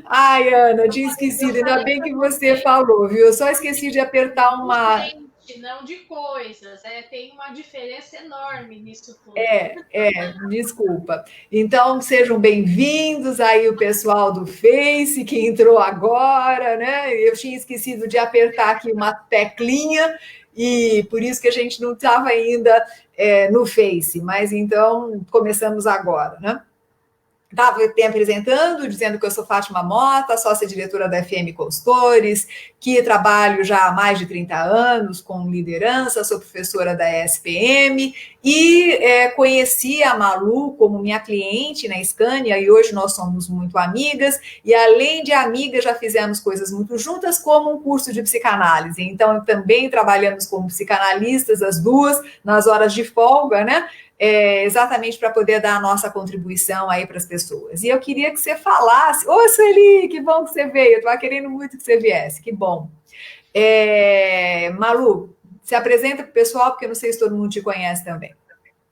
Ai, Ana, tinha esquecido. Eu Ainda falei bem para que você você falou, viu? Eu só esqueci de apertar de uma. gente, não de coisas. Tem uma diferença enorme nisso tudo. Desculpa. Então, sejam bem-vindos aí o pessoal do Face que entrou agora, né? Eu tinha esquecido de apertar aqui uma teclinha e por isso que a gente não estava ainda no Face, mas então começamos agora, né? Estava me apresentando, dizendo que eu sou Fátima Mota, sócia-diretora da FM Consultores, que trabalho já há mais de 30 anos com liderança, sou professora da ESPM e conheci a Malu como minha cliente na Scania e hoje nós somos muito amigas e além de amigas já fizemos coisas muito juntas como um curso de psicanálise, então também trabalhamos como psicanalistas as duas nas horas de folga, né? Exatamente para poder dar a nossa contribuição aí para as pessoas. E eu queria que você falasse. Ô, Sueli, que bom que você veio. Eu estava querendo muito que você viesse, que bom. Malu, se apresenta para o pessoal, porque eu não sei se todo mundo te conhece também.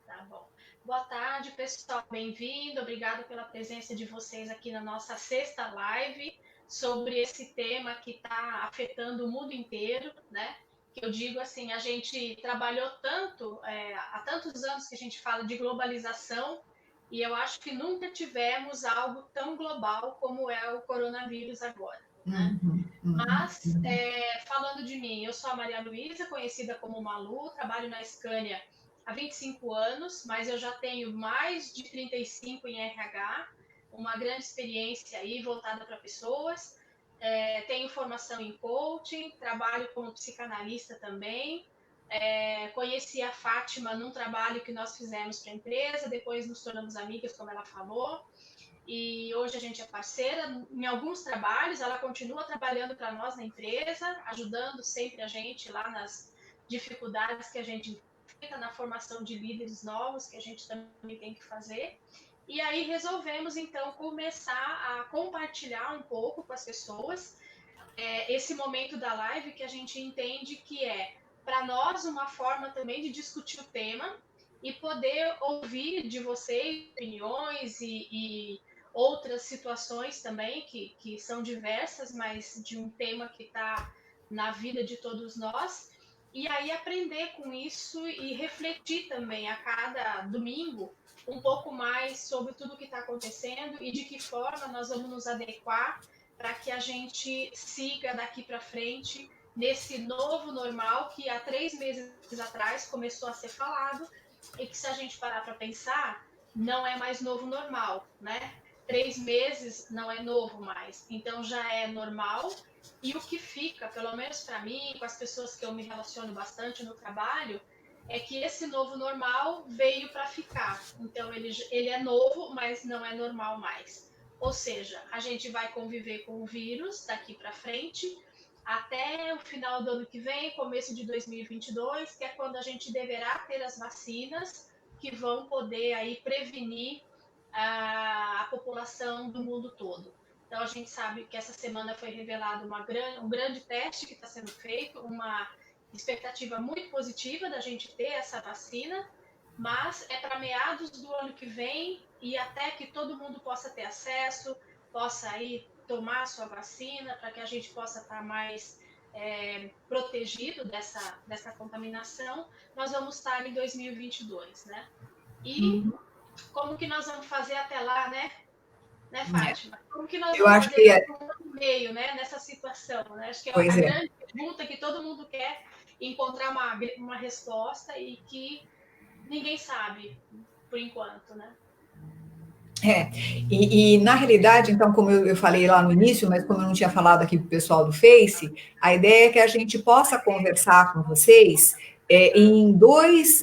Tá bom. Boa tarde, pessoal. Bem-vindo. Obrigada pela presença de vocês aqui na nossa sexta live sobre esse tema que está afetando o mundo inteiro, né? Que eu digo assim, a gente trabalhou tanto, há tantos anos que a gente fala de globalização, e eu acho que nunca tivemos algo tão global como é o coronavírus agora, né? Uhum, uhum, Mas, falando de mim, eu sou a Maria Luísa, conhecida como Malu, trabalho na Scania há 25 anos, mas eu já tenho mais de 35 em RH, uma grande experiência aí voltada para pessoas. Tenho formação em coaching, trabalho como psicanalista também. Conheci a Fátima num trabalho que nós fizemos para a empresa, depois nos tornamos amigas, como ela falou, e hoje a gente é parceira em alguns trabalhos, ela continua trabalhando para nós na empresa, ajudando sempre a gente lá nas dificuldades que a gente enfrenta, na formação de líderes novos que a gente também tem que fazer. E aí resolvemos então começar a compartilhar um pouco com as pessoas esse momento da live que a gente entende que é para nós uma forma também de discutir o tema e poder ouvir de vocês opiniões e outras situações também que são diversas, mas de um tema que está na vida de todos nós. E aí aprender com isso e refletir também a cada domingo um pouco mais sobre tudo que está acontecendo e de que forma nós vamos nos adequar para que a gente siga daqui para frente nesse novo normal que há 3 meses atrás começou a ser falado e que se a gente parar para pensar, não é mais novo normal, né? 3 meses não é novo mais, então já é normal. E o que fica, pelo menos para mim, com as pessoas que eu me relaciono bastante no trabalho, é que esse novo normal veio para ficar. Então ele é novo, mas não é normal mais. Ou seja, a gente vai conviver com o vírus daqui para frente até o final do ano que vem, começo de 2022, que é quando a gente deverá ter as vacinas que vão poder aí prevenir a população do mundo todo. Então a gente sabe que essa semana foi revelado um grande teste que está sendo feito, uma expectativa muito positiva da gente ter essa vacina, mas é para meados do ano que vem e até que todo mundo possa ter acesso, possa aí tomar a sua vacina, para que a gente possa estar mais protegido dessa contaminação, nós vamos estar em 2022, né? E uhum. como que nós vamos fazer até lá, né, É, Fátima? Como que nós eu vamos acho fazer que daqui a um ano e meio, né, nessa situação, né? Acho que é pois a é. grande pergunta que todo mundo quer encontrar uma resposta e que ninguém sabe por enquanto, né? É, na realidade, então, como eu falei lá no início, mas como eu não tinha falado aqui para o pessoal do Face, a ideia é que a gente possa conversar com vocês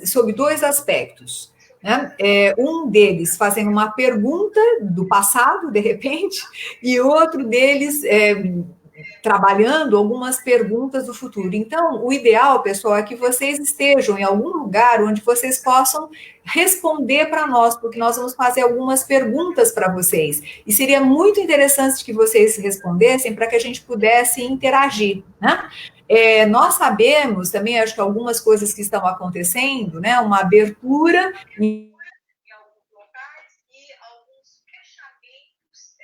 sobre dois aspectos. Né? Um deles fazendo uma pergunta do passado, de repente, e outro deles trabalhando algumas perguntas do futuro. Então, o ideal, pessoal, é que vocês estejam em algum lugar onde vocês possam responder para nós, porque nós vamos fazer algumas perguntas para vocês. E seria muito interessante que vocês respondessem para que a gente pudesse interagir, né? Nós sabemos também, acho que algumas coisas que estão acontecendo, né? Uma abertura em alguns locais e alguns fechamentos,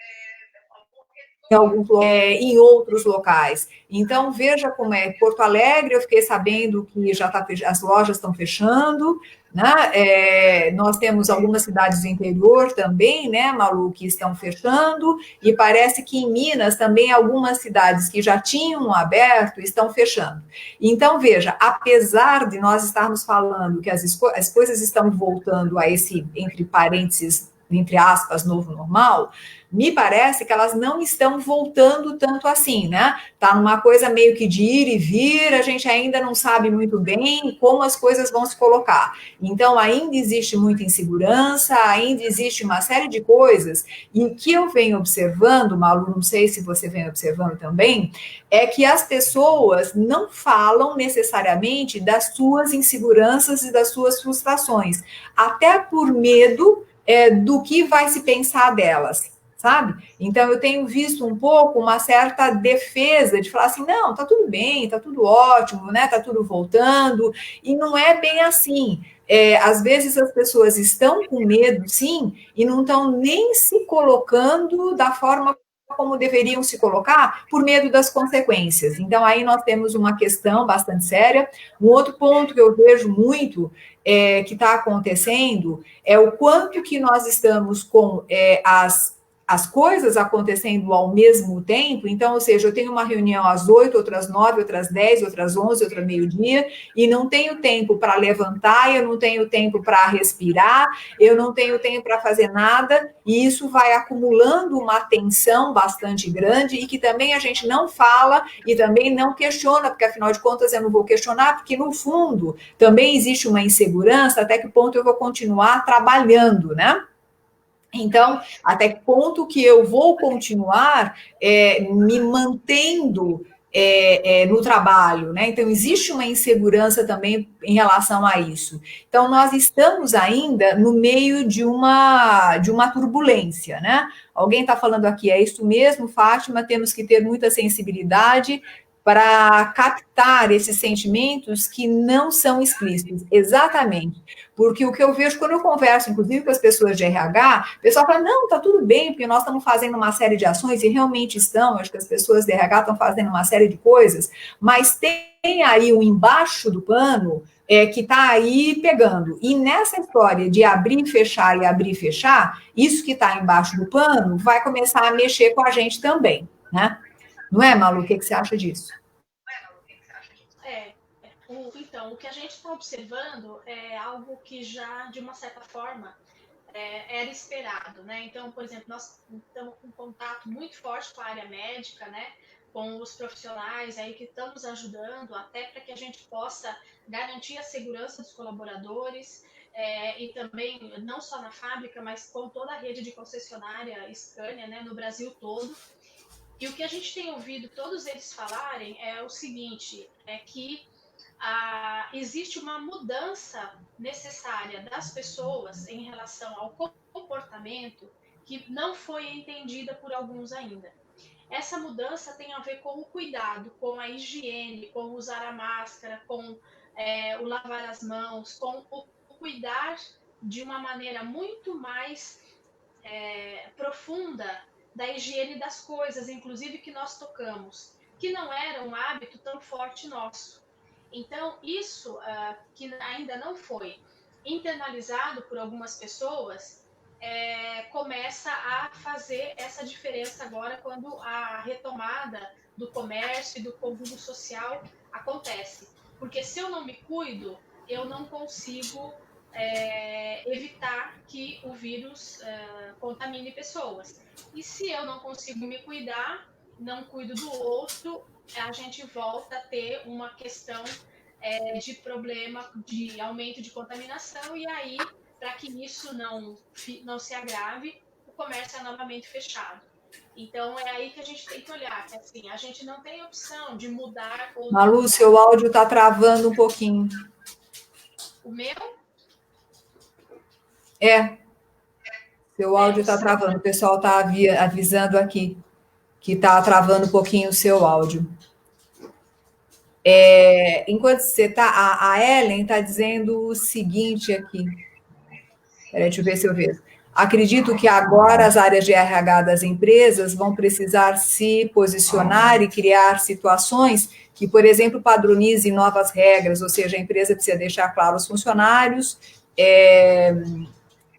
alguns em outros locais. Então, veja como é. Porto Alegre, eu fiquei sabendo que já as lojas estão fechando, né? Nós temos algumas cidades do interior também, né, Malu, que estão fechando, e parece que em Minas também algumas cidades que já tinham aberto estão fechando. Então, veja, apesar de nós estarmos falando que as coisas estão voltando a esse, entre parênteses, entre aspas, novo normal, me parece que elas não estão voltando tanto assim, né? Tá numa coisa meio que de ir e vir, a gente ainda não sabe muito bem como as coisas vão se colocar. Então, ainda existe muita insegurança, ainda existe uma série de coisas, e o que eu venho observando, Malu, não sei se você vem observando também, é que as pessoas não falam necessariamente das suas inseguranças e das suas frustrações, até por medo do que vai se pensar delas, sabe? Então, eu tenho visto um pouco uma certa defesa de falar assim, não, tá tudo bem, tá tudo ótimo, né? Tá tudo voltando, e não é bem assim. Às vezes as pessoas estão com medo, sim, e não estão nem se colocando da forma como deveriam se colocar por medo das consequências. Então, aí nós temos uma questão bastante séria. Um outro ponto que eu vejo muito que está acontecendo é o quanto que nós estamos com as coisas acontecendo ao mesmo tempo. Então, ou seja, eu tenho uma reunião às 8, outras 9, outras 10, outras 11, outra meio-dia, e não tenho tempo para levantar, eu não tenho tempo para respirar, eu não tenho tempo para fazer nada, e isso vai acumulando uma tensão bastante grande e que também a gente não fala e também não questiona, porque afinal de contas eu não vou questionar, porque no fundo também existe uma insegurança até que ponto eu vou continuar trabalhando, né? Então, até que ponto que eu vou continuar me mantendo no trabalho, né? Então, existe uma insegurança também em relação a isso. Então, nós estamos ainda no meio de uma turbulência, né? Alguém está falando aqui, é isso mesmo, Fátima, temos que ter muita sensibilidade para captar esses sentimentos que não são explícitos. Exatamente. Porque o que eu vejo quando eu converso, inclusive com as pessoas de RH, o pessoal fala, não, tá tudo bem, porque nós estamos fazendo uma série de ações, e realmente estão, acho que as pessoas de RH estão fazendo uma série de coisas, mas tem aí um embaixo do pano que está aí pegando. E nessa história de abrir e abrir e fechar, isso que está embaixo do pano vai começar a mexer com a gente também, né? Não é, Malu? O que você acha disso? Então, o que a gente está observando é algo que já, de uma certa forma, era esperado, né? Então, por exemplo, nós estamos com contato muito forte com a área médica, né? Com os profissionais aí que estamos ajudando, até para que a gente possa garantir a segurança dos colaboradores e também, não só na fábrica, mas com toda a rede de concessionária Scania, né? No Brasil todo. E o que a gente tem ouvido todos eles falarem é o seguinte, é que existe uma mudança necessária das pessoas em relação ao comportamento que não foi entendida por alguns ainda. Essa mudança tem a ver com o cuidado, com a higiene, com usar a máscara, com o lavar as mãos, com o cuidar de uma maneira muito mais profunda da higiene das coisas, inclusive que nós tocamos, que não era um hábito tão forte nosso. Então, isso que ainda não foi internalizado por algumas pessoas, começa a fazer essa diferença agora quando a retomada do comércio e do convívio social acontece. Porque se eu não me cuido, eu não consigo evitar que o vírus contamine pessoas. E se eu não consigo me cuidar, não cuido do outro, a gente volta a ter uma questão de problema de aumento de contaminação, e aí, para que isso não se agrave, o comércio é novamente fechado. Então, é aí que a gente tem que olhar, que assim, a gente não tem opção de mudar ou não Malu, mudar. seu áudio está travando um pouquinho. O meu? Seu áudio está travando. O pessoal está avisando aqui que está travando um pouquinho o seu áudio. Enquanto você está, a Ellen está dizendo o seguinte aqui. Peraí, deixa eu ver se eu vejo. Acredito que agora as áreas de RH das empresas vão precisar se posicionar e criar situações que, por exemplo, padronizem novas regras, ou seja, a empresa precisa deixar claro aos funcionários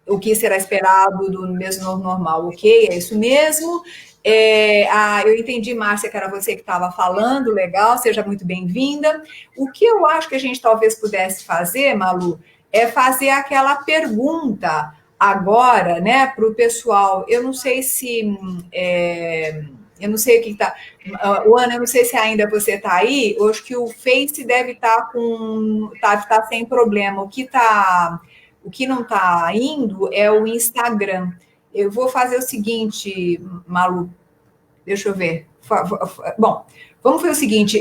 o que será esperado do mesmo normal. Ok, é isso mesmo. Eu entendi, Márcia, que era você que estava falando, legal, seja muito bem-vinda. O que eu acho que a gente talvez pudesse fazer, Malu, é fazer aquela pergunta agora, né, para o pessoal. Eu não sei se... eu não sei o que está... Ana, eu não sei se ainda você está aí, eu acho que o Face deve estar tá sem problema. O que não está indo é o Instagram. Eu vou fazer o seguinte, Malu, deixa eu ver. Bom, vamos fazer o seguinte,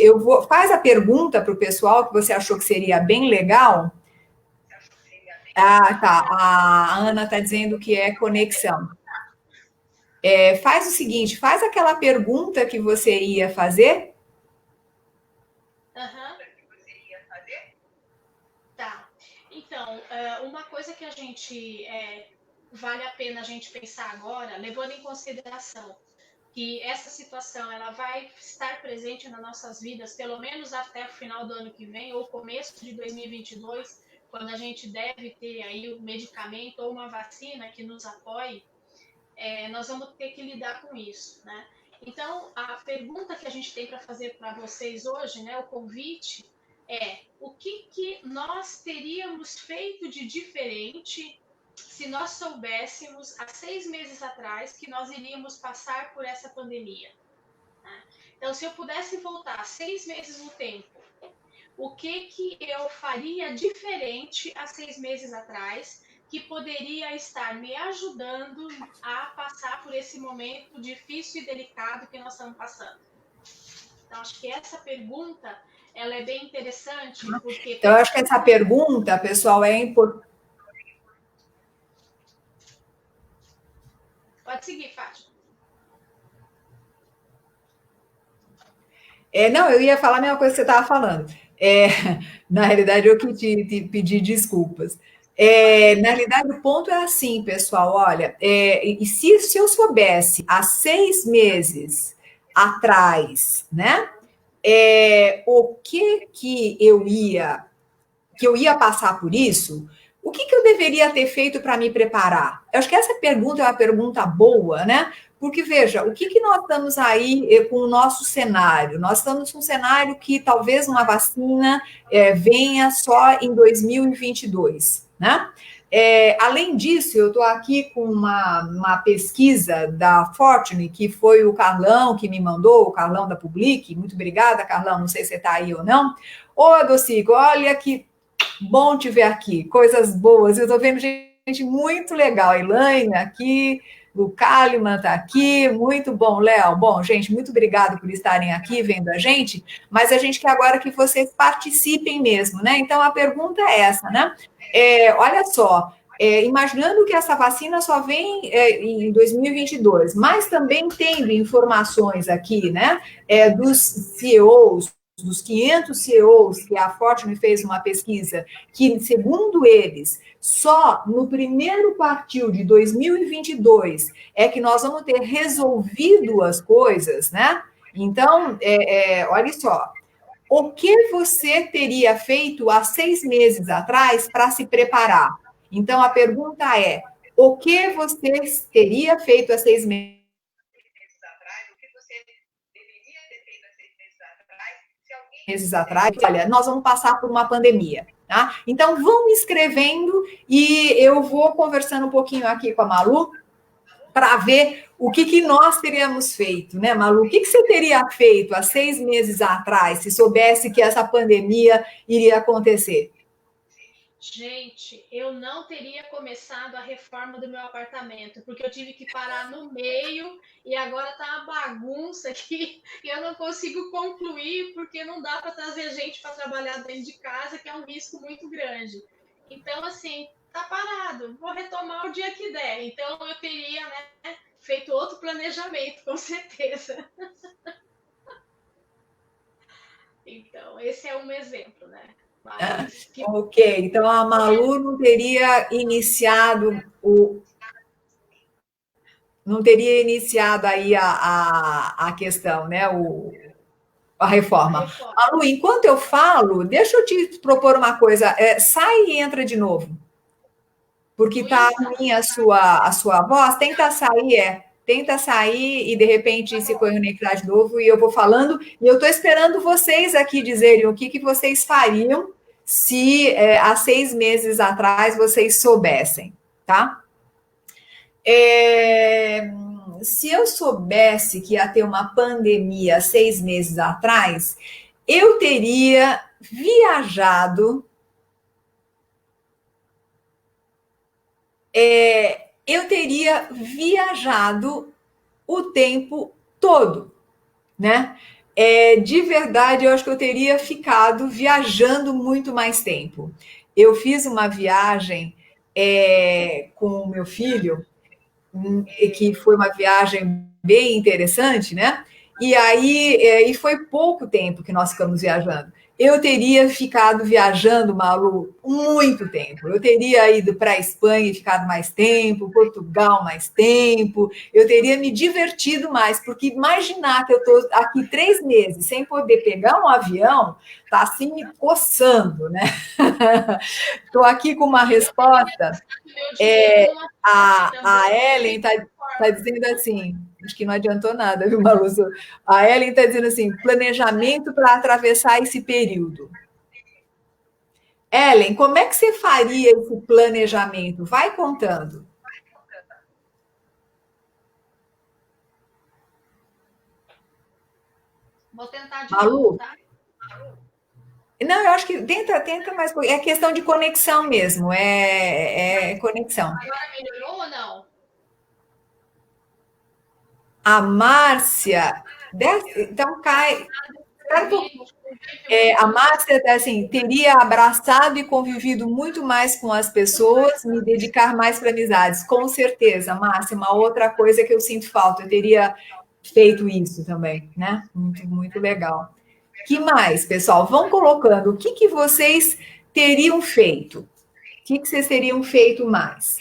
faz a pergunta para o pessoal que você achou que seria bem legal. Ah, tá. A Ana está dizendo que é conexão. Faz o seguinte, faz aquela pergunta que você ia fazer. Tá. Então, uma coisa que a gente vale a pena a gente pensar agora, levando em consideração que essa situação ela vai estar presente nas nossas vidas, pelo menos até o final do ano que vem, ou começo de 2022, quando a gente deve ter aí um medicamento ou uma vacina que nos apoie, nós vamos ter que lidar com isso, né? Então, a pergunta que a gente tem para fazer para vocês hoje, né, o convite, o que nós teríamos feito de diferente se nós soubéssemos há 6 meses atrás que nós iríamos passar por essa pandemia. Né? Então, se eu pudesse voltar 6 meses no tempo, o que eu faria diferente há 6 meses atrás que poderia estar me ajudando a passar por esse momento difícil e delicado que nós estamos passando? Então, acho que essa pergunta ela é bem interessante, porque... Então, eu acho que essa pergunta, pessoal, é importante. Pode seguir, Fátima. Não, eu ia falar a mesma coisa que você estava falando. Na realidade, eu que te pedi desculpas. Na realidade, o ponto é assim, pessoal, olha, e se eu soubesse há 6 meses atrás, né, o que eu ia passar por isso, o que eu deveria ter feito para me preparar? Eu acho que essa pergunta é uma pergunta boa, né? Porque, veja, o que nós estamos aí com o nosso cenário? Nós estamos com um cenário que talvez uma vacina venha só em 2022, né? Além disso, eu estou aqui com uma pesquisa da Fortune, que foi o Carlão que me mandou, o Carlão da Public. Muito obrigada, Carlão, não sei se você está aí ou não. Ô, Docico, olha que bom te ver aqui, coisas boas. Eu estou vendo gente muito legal. A Elaine aqui, o Kalimann está aqui, muito bom, Léo. Bom, gente, muito obrigado por estarem aqui vendo a gente, mas a gente quer agora que vocês participem mesmo, né? Então, a pergunta é essa, né? Olha só, imaginando que essa vacina só vem em 2022, mas também tendo informações aqui, né, dos CEOs, dos 500 CEOs que a Fortune fez uma pesquisa, que, segundo eles, só no primeiro quartil de 2022 é que nós vamos ter resolvido as coisas, né? Então, olha só, o que você teria feito há 6 meses atrás para se preparar? Então, a pergunta é, o que você teria feito há 6 meses atrás? Olha, nós vamos passar por uma pandemia. Tá? Então, vão escrevendo e eu vou conversando um pouquinho aqui com a Malu para ver o que nós teríamos feito, né, Malu? O que você teria feito há 6 meses atrás se soubesse que essa pandemia iria acontecer? Gente, eu não teria começado a reforma do meu apartamento, porque eu tive que parar no meio e agora tá uma bagunça aqui e eu não consigo concluir porque não dá para trazer gente para trabalhar dentro de casa, que é um risco muito grande. Então, assim, tá parado, vou retomar o dia que der. Então, eu teria, né, feito outro planejamento, com certeza. Então, esse é um exemplo, né? Mas, Ok, então a Malu não teria iniciado não teria iniciado aí a questão, né? A reforma. Malu, enquanto eu falo, deixa eu te propor uma coisa. Sai e entra de novo. Porque tá ruim a sua voz. Tenta sair e, de repente, se conectar de novo e eu vou falando. E eu estou esperando vocês aqui dizerem o que vocês fariam se há 6 meses atrás vocês soubessem, tá? Se eu soubesse que ia ter uma pandemia 6 meses atrás, eu teria viajado. Eu teria viajado o tempo todo, né? De verdade, eu acho que eu teria ficado viajando muito mais tempo. Eu fiz uma viagem com o meu filho, que foi uma viagem bem interessante, né? E aí, e foi pouco tempo que nós ficamos viajando. Eu teria ficado viajando, Malu, muito tempo. Eu teria ido para a Espanha e ficado mais tempo, Portugal mais tempo. Eu teria me divertido mais, porque imaginar que eu estou aqui 3 meses sem poder pegar um avião, está assim me coçando, né? Estou aqui com uma resposta. A Ellen está dizendo assim, acho que não adiantou nada, viu, Malu? A Ellen está dizendo assim, planejamento para atravessar esse período. Ellen, como é que você faria esse planejamento? Vai contando. Vou tentar de novo, tá? Não, eu acho que tenta mais. É questão de conexão mesmo. É conexão. Agora melhorou ou não? A Márcia. Então cai. A Márcia, assim, teria abraçado e convivido muito mais com as pessoas, me dedicar mais para amizades. Com certeza, Márcia, uma outra coisa que eu sinto falta, eu teria feito isso também, né? Muito, muito legal. Que mais, pessoal? Vão colocando o que vocês teriam feito? O que vocês teriam feito mais?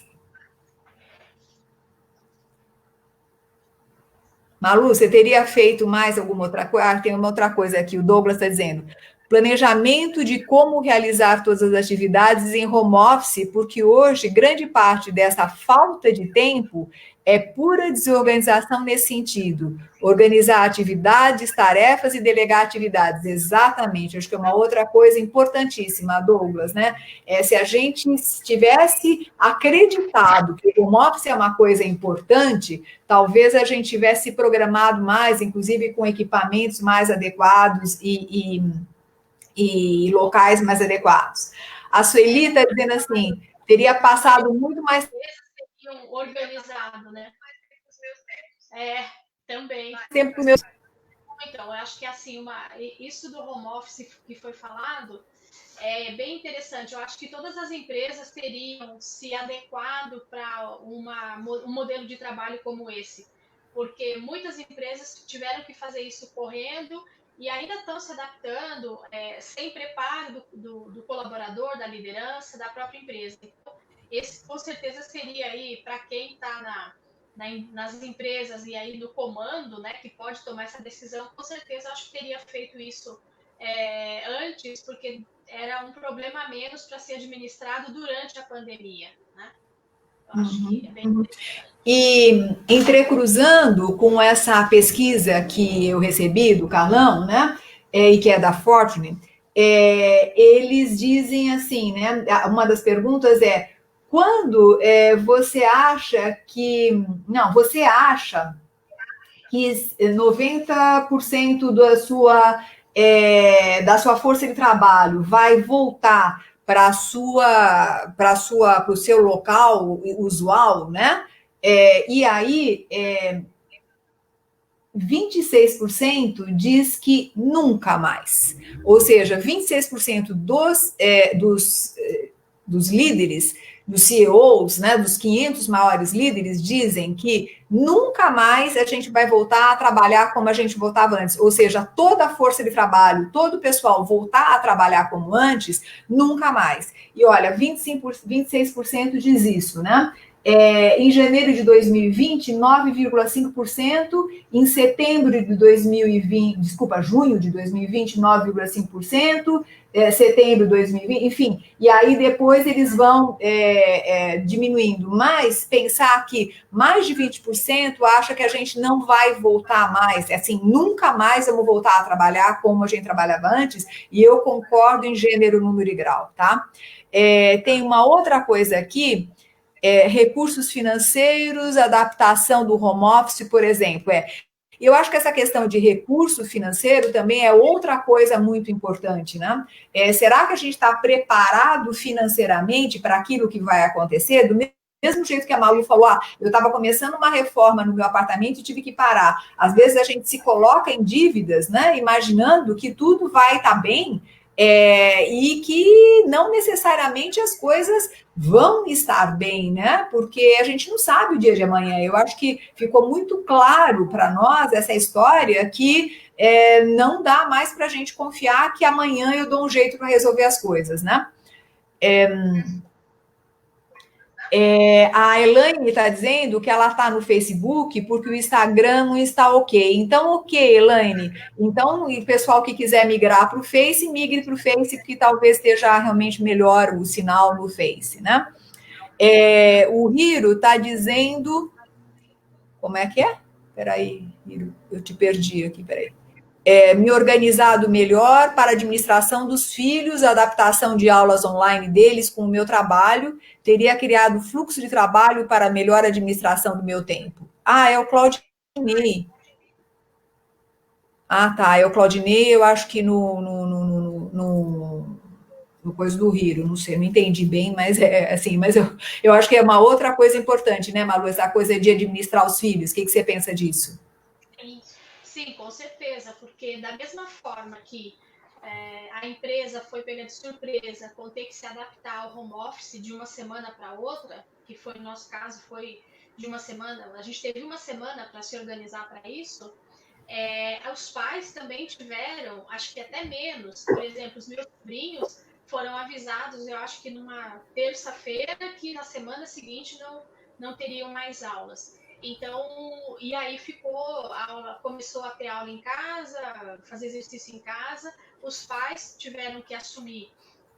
Malu, você teria feito mais alguma outra coisa? Tem uma outra coisa aqui, o Douglas está dizendo. Planejamento de como realizar todas as atividades em home office, porque hoje grande parte dessa falta de tempo é pura desorganização nesse sentido. Organizar atividades, tarefas e delegar atividades. Exatamente. Acho que é uma outra coisa importantíssima, Douglas, né? Se a gente tivesse acreditado que o home office é uma coisa importante, talvez a gente tivesse programado mais, inclusive com equipamentos mais adequados e locais mais adequados. A Sueli está dizendo assim, teria passado muito mais organizado, né? Também. Tempo com meus. Então, eu acho que assim, isso do home office que foi falado é bem interessante. Eu acho que todas as empresas teriam se adequado para um modelo de trabalho como esse, porque muitas empresas tiveram que fazer isso correndo e ainda estão se adaptando sem preparo do colaborador, da liderança, da própria empresa. Então, esse com certeza seria aí para quem está nas empresas e aí no comando, né, que pode tomar essa decisão, com certeza acho que teria feito isso antes, porque era um problema a menos para ser administrado durante a pandemia, né? Eu acho que é bem interessante. E entrecruzando com essa pesquisa que eu recebi do Carlão, né, e que é da Fortune, eles dizem assim, né, uma das perguntas é quando você acha que 90% da sua força de trabalho vai voltar para o seu local usual, né? E aí 26% diz que nunca mais. Ou seja, 26% dos líderes, dos CEOs, né, dos 500 maiores líderes, dizem que nunca mais a gente vai voltar a trabalhar como a gente voltava antes. Ou seja, toda a força de trabalho, todo o pessoal voltar a trabalhar como antes, nunca mais. E olha, 26% diz isso, né? Em janeiro de 2020, 9,5%, em setembro de 2020, desculpa, junho de 2020, 9,5%, setembro de 2020, enfim, e aí depois eles vão diminuindo, mas pensar que mais de 20% acha que a gente não vai voltar mais, assim, nunca mais vamos voltar a trabalhar como a gente trabalhava antes, e eu concordo em gênero, número e grau, tá? Tem uma outra coisa aqui, recursos financeiros, adaptação do home office, por exemplo. Eu acho que essa questão de recurso financeiro também é outra coisa muito importante, né? Será que a gente está preparado financeiramente para aquilo que vai acontecer? Do mesmo jeito que a Malu falou, eu estava começando uma reforma no meu apartamento e tive que parar. Às vezes a gente se coloca em dívidas, né? Imaginando que tudo vai estar bem, e que não necessariamente as coisas vão estar bem, né? Porque a gente não sabe o dia de amanhã. Eu acho que ficou muito claro para nós essa história que não dá mais para a gente confiar que amanhã eu dou um jeito para resolver as coisas, né? A Elaine está dizendo que ela está no Facebook porque o Instagram não está ok. Então, ok, Elaine. Então, o pessoal que quiser migrar para o Face, migre para o Face, porque talvez esteja realmente melhor o sinal no Face, né? O Hiro está dizendo... Como é que é? Peraí, Hiro, eu te perdi aqui, peraí. Me organizado melhor para a administração dos filhos, adaptação de aulas online deles com o meu trabalho, teria criado fluxo de trabalho para melhor administração do meu tempo. É o Claudinei. Tá, é o Claudinei, eu acho que no coisa do Rio, não sei, não entendi bem, mas assim, mas eu acho que é uma outra coisa importante, né, Malu, essa coisa de administrar os filhos. O que você pensa disso? Sim, com certeza, porque da mesma forma que a empresa foi pega de surpresa com ter que se adaptar ao home office de uma semana para outra, que foi no nosso caso, foi de uma semana, a gente teve uma semana para se organizar para isso, os pais também tiveram, acho que até menos, por exemplo, os meus sobrinhos foram avisados, eu acho que numa terça-feira, que na semana seguinte não teriam mais aulas. Então, e aí começou a ter aula em casa, fazer exercício em casa, os pais tiveram que assumir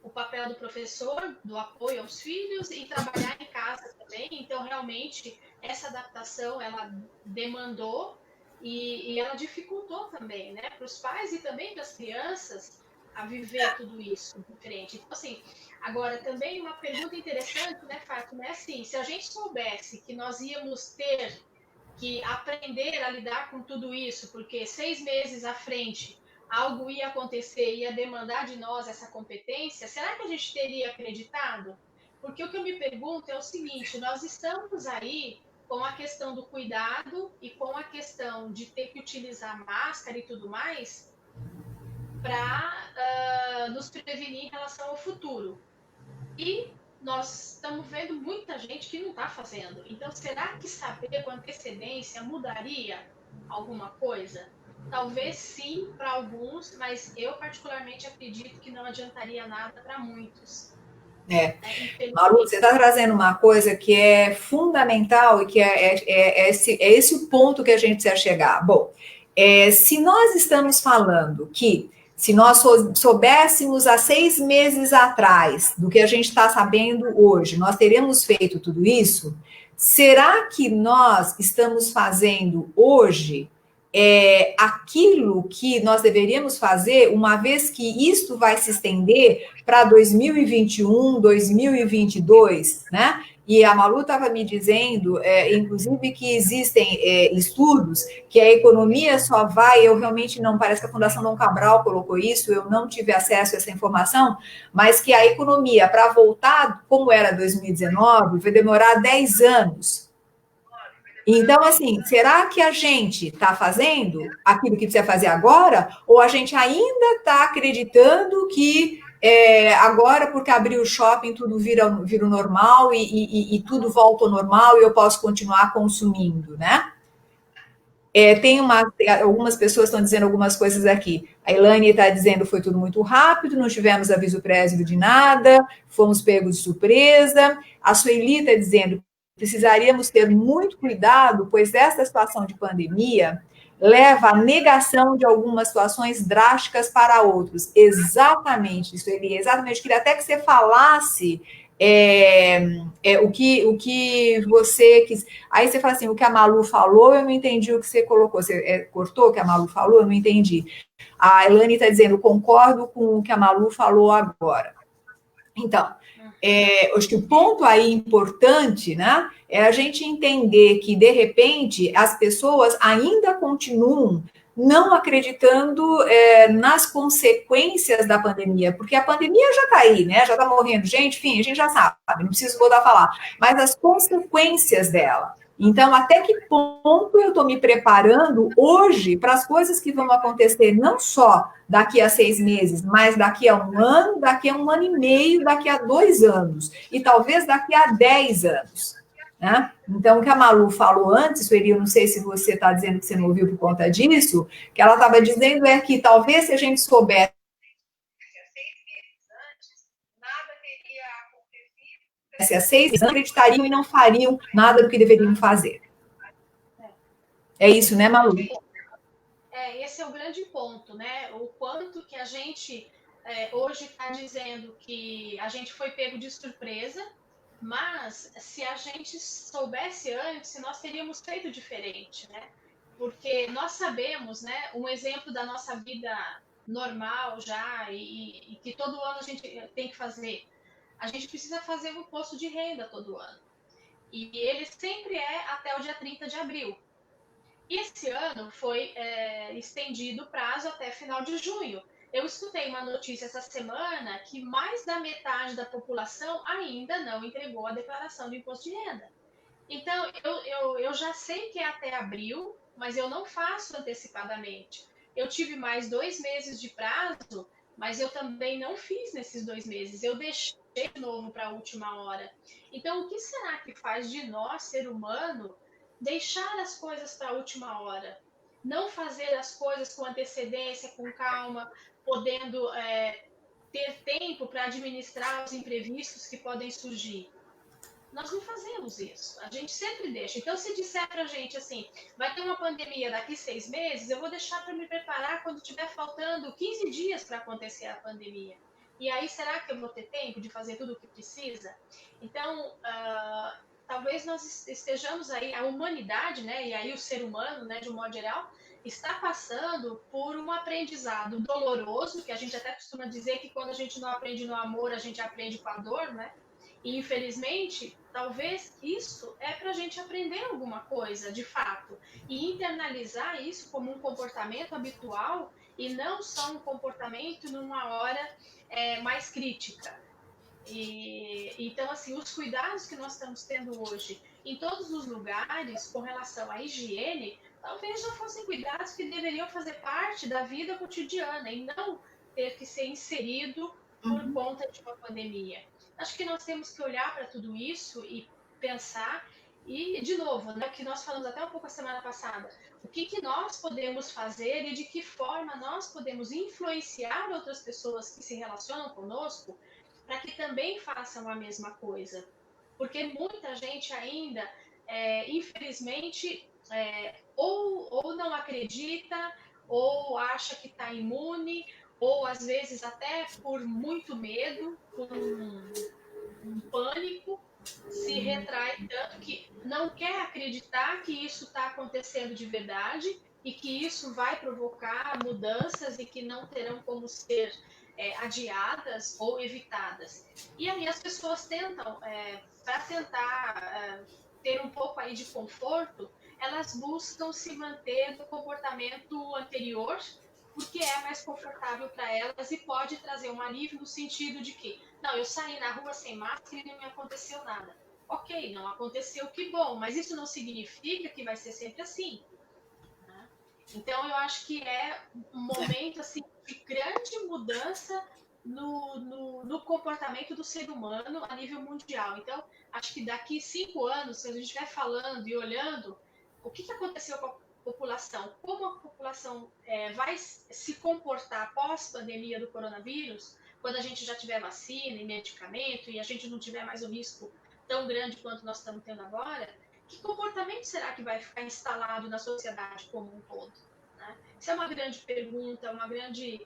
o papel do professor, do apoio aos filhos e trabalhar em casa também. Então, realmente, essa adaptação, ela demandou e ela dificultou também, né, para os pais e também para as crianças a viver tudo isso diferente. Então, assim, agora também uma pergunta interessante, né, Fátima, é assim, se a gente soubesse que nós íamos ter que aprender a lidar com tudo isso, porque 6 meses à frente algo ia acontecer, ia demandar de nós essa competência, será que a gente teria acreditado? Porque o que eu me pergunto é o seguinte, nós estamos aí com a questão do cuidado e com a questão de ter que utilizar máscara e tudo mais para nos prevenir em relação ao futuro. E nós estamos vendo muita gente que não está fazendo. Então, será que saber com antecedência mudaria alguma coisa? Talvez sim para alguns, mas eu particularmente acredito que não adiantaria nada para muitos. Malu, você está trazendo uma coisa que é fundamental e que é esse o ponto que a gente precisa chegar. Bom, se nós estamos falando que se nós soubéssemos há 6 meses atrás do que a gente está sabendo hoje, nós teríamos feito tudo isso, será que nós estamos fazendo hoje aquilo que nós deveríamos fazer, uma vez que isto vai se estender para 2021, 2022, né? E a Malu estava me dizendo, inclusive, que existem estudos que a economia só vai, eu realmente não, parece que a Fundação Dom Cabral colocou isso, eu não tive acesso a essa informação, mas que a economia, para voltar como era 2019, vai demorar 10 anos. Então, assim, será que a gente está fazendo aquilo que precisa fazer agora? Ou a gente ainda está acreditando que agora, porque abriu o shopping, tudo vira o normal e tudo volta ao normal e eu posso continuar consumindo, né? Algumas pessoas estão dizendo algumas coisas aqui. A Elaine está dizendo que foi tudo muito rápido, não tivemos aviso prévio de nada, fomos pegos de surpresa. A Sueli está dizendo precisaríamos ter muito cuidado, pois essa situação de pandemia leva à negação de algumas situações drásticas para outros. Exatamente, isso, Eli, exatamente. Eu queria até que você falasse o que você quis. Aí você fala assim, o que a Malu falou, eu não entendi o que você colocou. Você cortou o que a Malu falou, eu não entendi. A Elane está dizendo, concordo com o que a Malu falou agora. Então, acho que o ponto aí importante, né, é a gente entender que, de repente, as pessoas ainda continuam não acreditando nas consequências da pandemia, porque a pandemia já está aí, né, já está morrendo gente, enfim, a gente já sabe, não preciso voltar a falar, mas as consequências dela. Então, até que ponto eu estou me preparando hoje para as coisas que vão acontecer, não só daqui a 6 meses, mas daqui a 1 ano, daqui a 1 ano e meio, daqui a 2 anos, e talvez daqui a 10 anos. Né? Então, o que a Malu falou antes, Sueli, eu não sei se você está dizendo que você não ouviu por conta disso, que ela estava dizendo é que talvez se a gente soubesse há 6 meses, acreditariam e não fariam nada do que deveriam fazer. É isso, né, Malu? Esse é o grande ponto, né? O quanto que a gente hoje está dizendo que a gente foi pego de surpresa, mas se a gente soubesse antes, nós teríamos feito diferente, né? Porque nós sabemos, né? Um exemplo da nossa vida normal já e que todo ano a gente tem que fazer. A gente precisa fazer o imposto de renda todo ano. E ele sempre é até o dia 30 de abril. E esse ano foi estendido o prazo até final de junho. Eu escutei uma notícia essa semana que mais da metade da população ainda não entregou a declaração do imposto de renda. Então, eu já sei que é até abril, mas eu não faço antecipadamente. Eu tive mais 2 meses de prazo, mas eu também não fiz nesses 2 meses. Eu deixei de novo para a última hora. Então, o que será que faz de nós, ser humano, deixar as coisas para a última hora? Não fazer as coisas com antecedência, com calma, podendo ter tempo para administrar os imprevistos que podem surgir. Nós não fazemos isso. A gente sempre deixa. Então, se disser para a gente assim, vai ter uma pandemia daqui 6 meses, eu vou deixar para me preparar quando tiver faltando 15 dias para acontecer a pandemia. E aí, será que eu vou ter tempo de fazer tudo o que precisa? Então, talvez nós estejamos aí, a humanidade, né, e aí o ser humano, né, de um modo geral, está passando por um aprendizado doloroso, que a gente até costuma dizer que quando a gente não aprende no amor, a gente aprende com a dor, né? E, infelizmente, talvez isso é para a gente aprender alguma coisa, de fato, e internalizar isso como um comportamento habitual e não só um comportamento numa hora mais crítica. Então, assim, os cuidados que nós estamos tendo hoje em todos os lugares com relação à higiene, talvez já fossem cuidados que deveriam fazer parte da vida cotidiana e não ter que ser inserido por conta de uma pandemia. Acho que nós temos que olhar para tudo isso e pensar, e, de novo, né, o que nós falamos até um pouco a semana passada, o que nós podemos fazer e de que forma nós podemos influenciar outras pessoas que se relacionam conosco para que também façam a mesma coisa. Porque muita gente ainda, infelizmente, ou não acredita, ou acha que está imune, ou às vezes até por muito medo, por um pânico, se retrai tanto que não quer acreditar que isso está acontecendo de verdade e que isso vai provocar mudanças e que não terão como ser adiadas ou evitadas. E aí as pessoas tentam, para tentar ter um pouco aí de conforto, elas buscam se manter no comportamento anterior, porque é mais confortável para elas e pode trazer um alívio no sentido de que, não, eu saí na rua sem máscara e não me aconteceu nada. Ok, não aconteceu, que bom, mas isso não significa que vai ser sempre assim. Né? Então, eu acho que é um momento assim, de grande mudança no comportamento do ser humano a nível mundial. Então, acho que daqui 5 anos, se a gente estiver falando e olhando o que aconteceu com a população, como a população vai se comportar pós-pandemia do coronavírus, quando a gente já tiver vacina e medicamento e a gente não tiver mais o risco tão grande quanto nós estamos tendo agora, que comportamento será que vai ficar instalado na sociedade como um todo? Né? Isso é uma grande pergunta, uma grande...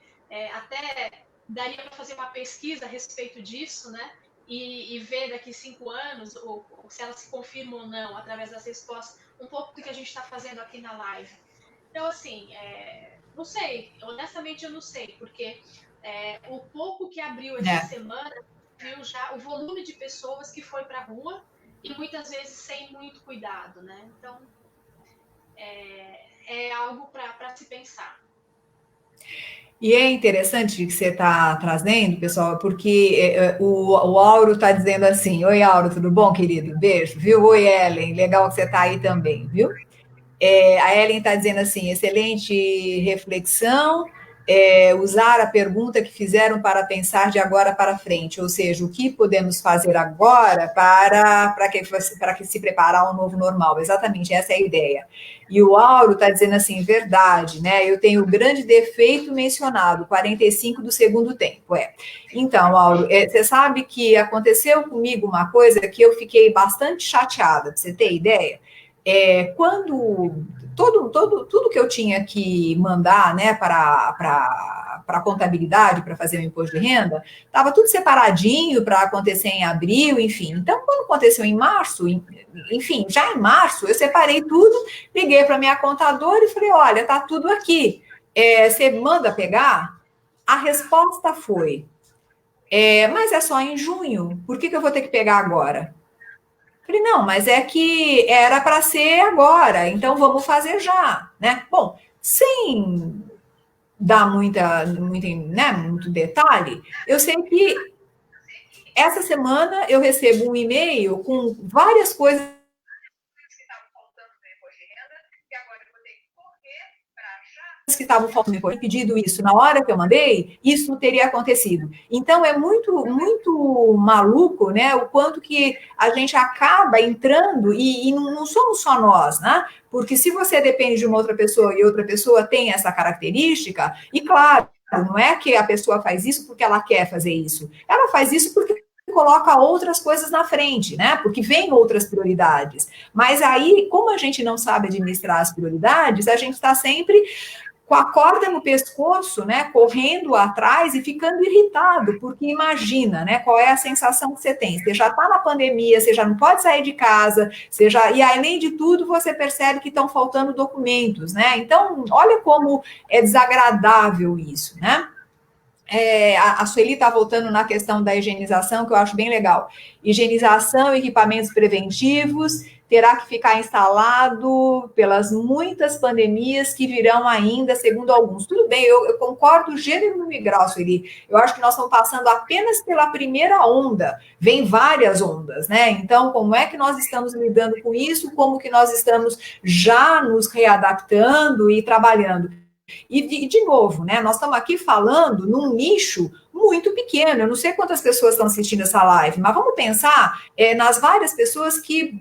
até daria para fazer uma pesquisa a respeito disso, né? E ver daqui 5 anos, ou se ela se confirma ou não, através das respostas, um pouco do que a gente está fazendo aqui na live. Então, assim, não sei, honestamente eu não sei, porque o pouco que abriu essa semana, viu já o volume de pessoas que foi para a rua e muitas vezes sem muito cuidado, né? Então, é algo para se pensar. E é interessante que você está trazendo, pessoal, porque o Auro está dizendo assim: oi, Auro, tudo bom, querido? Beijo, viu? Oi, Ellen, legal que você está aí também, viu? A Ellen está dizendo assim: excelente reflexão, usar a pergunta que fizeram para pensar de agora para frente, ou seja, o que podemos fazer agora para que se preparar ao novo normal. Exatamente, essa é a ideia. E o Auro está dizendo assim: verdade, né? Eu tenho o grande defeito mencionado, 45 do segundo tempo. Então, Auro, você sabe que aconteceu comigo uma coisa que eu fiquei bastante chateada, para você ter ideia. Quando tudo que eu tinha que mandar, né, para a contabilidade, para fazer o imposto de renda, estava tudo separadinho para acontecer em abril, enfim. Então, quando aconteceu em março, enfim, já em março, eu separei tudo, liguei para minha contadora e falei: olha, tá tudo aqui. Você manda pegar? A resposta foi: mas é só em junho, por que eu vou ter que pegar agora? Falei, não, mas é que era para ser agora, então vamos fazer já, né? Bom, sem dar muito detalhe, eu sei que essa semana eu recebo um e-mail com várias coisas que estavam faltando depois, pedido isso na hora que eu mandei, isso não teria acontecido. Então é muito maluco, né? O quanto que a gente acaba entrando e não somos só nós, né? Porque se você depende de uma outra pessoa e outra pessoa tem essa característica, e claro, não é que a pessoa faz isso porque ela quer fazer isso, ela faz isso porque coloca outras coisas na frente, né? Porque vem outras prioridades. Mas aí, como a gente não sabe administrar as prioridades, a gente está sempre com a corda no pescoço, né, correndo atrás e ficando irritado, porque imagina, né, qual é a sensação que você tem. Você já está na pandemia, você já não pode sair de casa, e além de tudo, você percebe que estão faltando documentos, né? Então, olha como é desagradável isso, né? A Sueli está voltando na questão da higienização, que eu acho bem legal. Higienização, equipamentos preventivos, terá que ficar instalado pelas muitas pandemias que virão ainda, segundo alguns. Tudo bem, eu concordo gênero e grau, Sueli. Eu acho que nós estamos passando apenas pela primeira onda. Vem várias ondas, né? Então, como é que nós estamos lidando com isso? Como que nós estamos já nos readaptando e trabalhando? E, de novo, né, nós estamos aqui falando num nicho muito pequeno. Eu não sei quantas pessoas estão assistindo essa live, mas vamos pensar nas várias pessoas que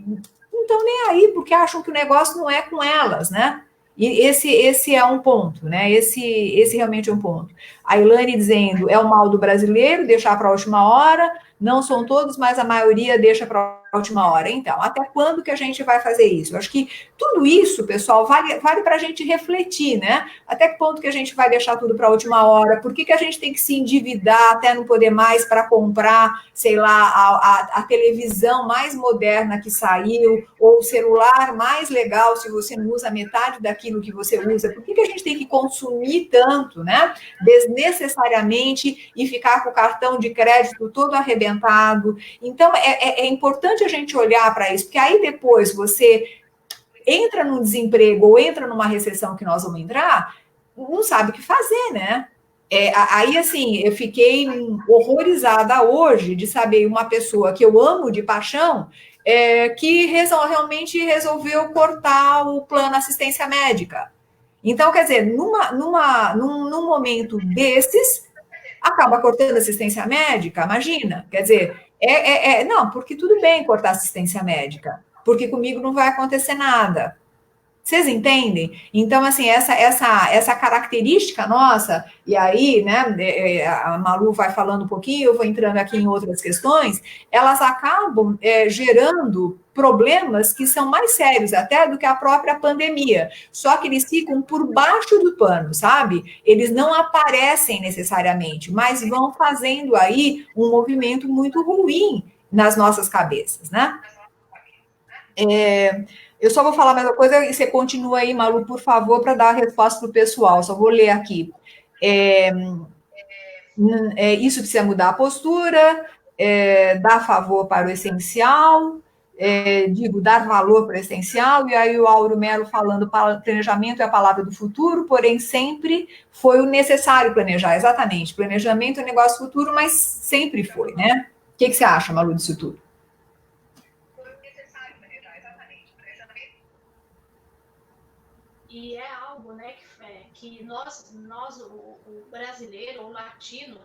não estão nem aí, porque acham que o negócio não é com elas, né? E esse é um ponto, né? Esse realmente é um ponto. A Ilane dizendo, é o mal do brasileiro, deixar para a última hora. Não são todos, mas a maioria deixa para a última hora. Então, até quando que a gente vai fazer isso? Eu acho que tudo isso, pessoal, vale para a gente refletir, né? Até que ponto que a gente vai deixar tudo para a última hora? Por que a gente tem que se endividar até não poder mais para comprar, sei lá, a televisão mais moderna que saiu, ou o celular mais legal se você não usa metade daquilo que você usa? Por que a gente tem que consumir tanto, né? Desnecessariamente e ficar com o cartão de crédito todo arrebentado? Então, é importante a gente olhar para isso, porque aí depois você entra num desemprego ou entra numa recessão que nós vamos entrar, não sabe o que fazer, né? Aí, assim, eu fiquei horrorizada hoje de saber uma pessoa que eu amo de paixão que realmente resolveu cortar o plano assistência médica. Então, quer dizer, num momento desses, acaba cortando assistência médica, imagina. Quer dizer, não, porque tudo bem cortar assistência médica, porque comigo não vai acontecer nada. Vocês entendem? Então, assim, essa característica nossa, e aí, né, a Malu vai falando um pouquinho, eu vou entrando aqui em outras questões, elas acabam gerando problemas que são mais sérios até do que a própria pandemia. Só que eles ficam por baixo do pano, sabe? Eles não aparecem necessariamente, mas vão fazendo aí um movimento muito ruim nas nossas cabeças, né? Eu só vou falar mais uma coisa e você continua aí, Malu, por favor, para dar a resposta para o pessoal. Só vou ler aqui. É, isso precisa mudar a postura, dar favor para o essencial, digo, dar valor para o essencial, e aí o Auro Melo falando, planejamento é a palavra do futuro, porém sempre foi o necessário planejar, exatamente. Planejamento é um negócio futuro, mas sempre foi, né? O que você acha, Malu, disso tudo? E é algo, né, que o brasileiro, o latino,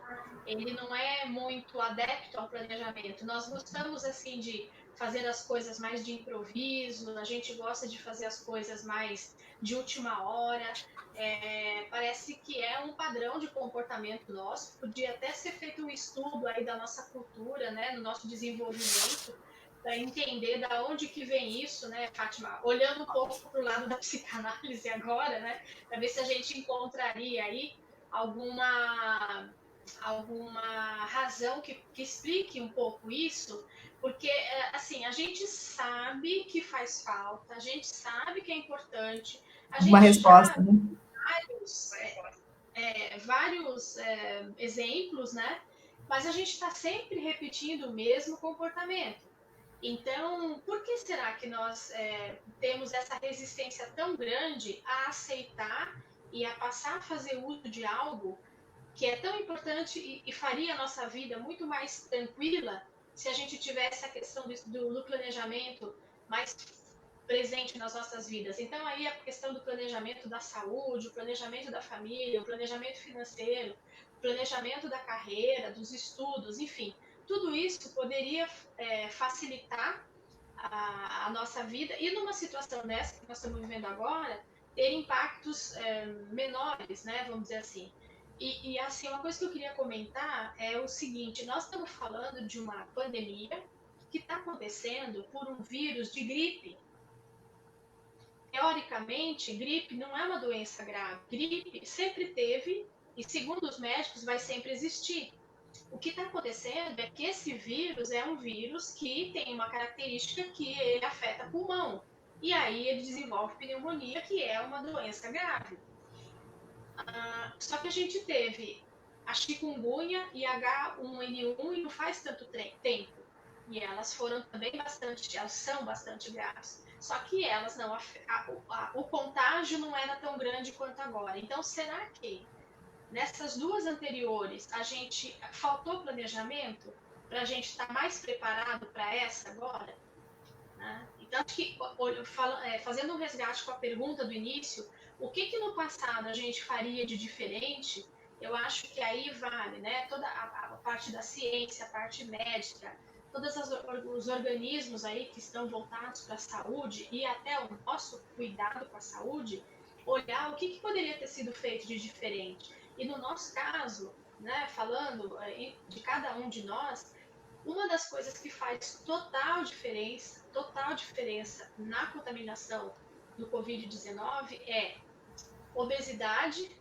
ele não é muito adepto ao planejamento. Nós gostamos, assim, de fazer as coisas mais de improviso, a gente gosta de fazer as coisas mais de última hora. Parece que é um padrão de comportamento nosso. Podia até ser feito um estudo aí da nossa cultura, né, no nosso desenvolvimento, para entender da onde que vem isso, né, Fátima? Olhando um pouco para o lado da psicanálise agora, né, para ver se a gente encontraria aí alguma alguma razão que explique um pouco isso, porque assim a gente sabe que faz falta, a gente sabe que é importante, a Uma gente já resposta, né? vários, vários exemplos, né? Mas a gente está sempre repetindo o mesmo comportamento. Então, por que será que nós temos essa resistência tão grande a aceitar e a passar a fazer uso de algo que é tão importante e faria a nossa vida muito mais tranquila se a gente tivesse a questão do planejamento mais presente nas nossas vidas? Então, aí a questão do planejamento da saúde, o planejamento da família, o planejamento financeiro, o planejamento da carreira, dos estudos, enfim, tudo isso poderia facilitar a nossa vida e numa situação dessa que nós estamos vivendo agora, ter impactos menores, né? Vamos dizer assim. Assim, uma coisa que eu queria comentar é o seguinte: nós estamos falando de uma pandemia que está acontecendo por um vírus de gripe. Teoricamente, gripe não é uma doença grave. Gripe sempre teve e, segundo os médicos, vai sempre existir. O que está acontecendo é que esse vírus é um vírus que tem uma característica que ele afeta pulmão. E aí ele desenvolve pneumonia, que é uma doença grave. Só que a gente teve a chikungunya e H1N1 e não faz tanto tempo. E elas foram também bastante, elas são bastante graves. Só que elas não, o contágio não era tão grande quanto agora. Então, será que nessas duas anteriores, a gente faltou planejamento para a gente estar mais preparado para essa agora? Né? Então, acho que fazendo um resgate com a pergunta do início, o que no passado a gente faria de diferente? Eu acho que aí vale, né? Toda a parte da ciência, a parte médica, todos os organismos aí que estão voltados para a saúde e até o nosso cuidado com a saúde, olhar o que poderia ter sido feito de diferente. E no nosso caso, né, falando de cada um de nós, uma das coisas que faz total diferença na contaminação do Covid-19 é obesidade,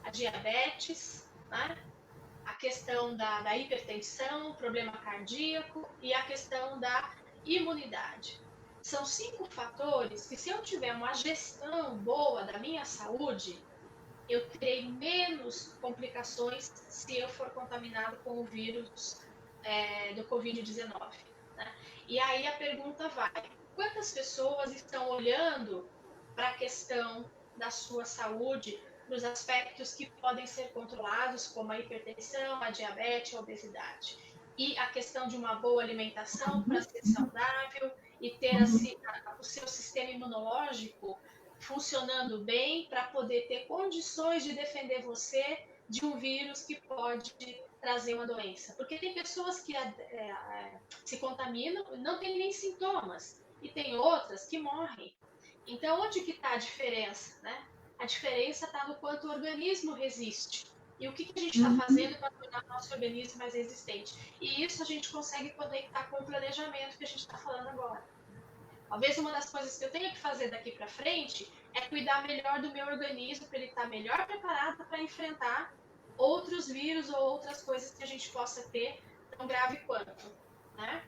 a diabetes, né? A questão da hipertensão, problema cardíaco e a questão da imunidade. São 5 fatores que, se eu tiver uma gestão boa da minha saúde, eu terei menos complicações se eu for contaminado com o vírus do Covid-19. Né? E aí a pergunta vai: quantas pessoas estão olhando para a questão da sua saúde, para os aspectos que podem ser controlados, como a hipertensão, a diabetes, a obesidade? E a questão de uma boa alimentação para ser saudável e ter o seu sistema imunológico funcionando bem para poder ter condições de defender você de um vírus que pode trazer uma doença. Porque tem pessoas que se contaminam e não têm nem sintomas, e tem outras que morrem. Então, onde que está a diferença, né? A diferença está no quanto o organismo resiste. E o que a gente está fazendo para tornar o nosso organismo mais resistente? E isso a gente consegue conectar com o planejamento que a gente está falando agora. Talvez uma das coisas que eu tenha que fazer daqui para frente é cuidar melhor do meu organismo para ele estar melhor preparado para enfrentar outros vírus ou outras coisas que a gente possa ter tão grave quanto, né?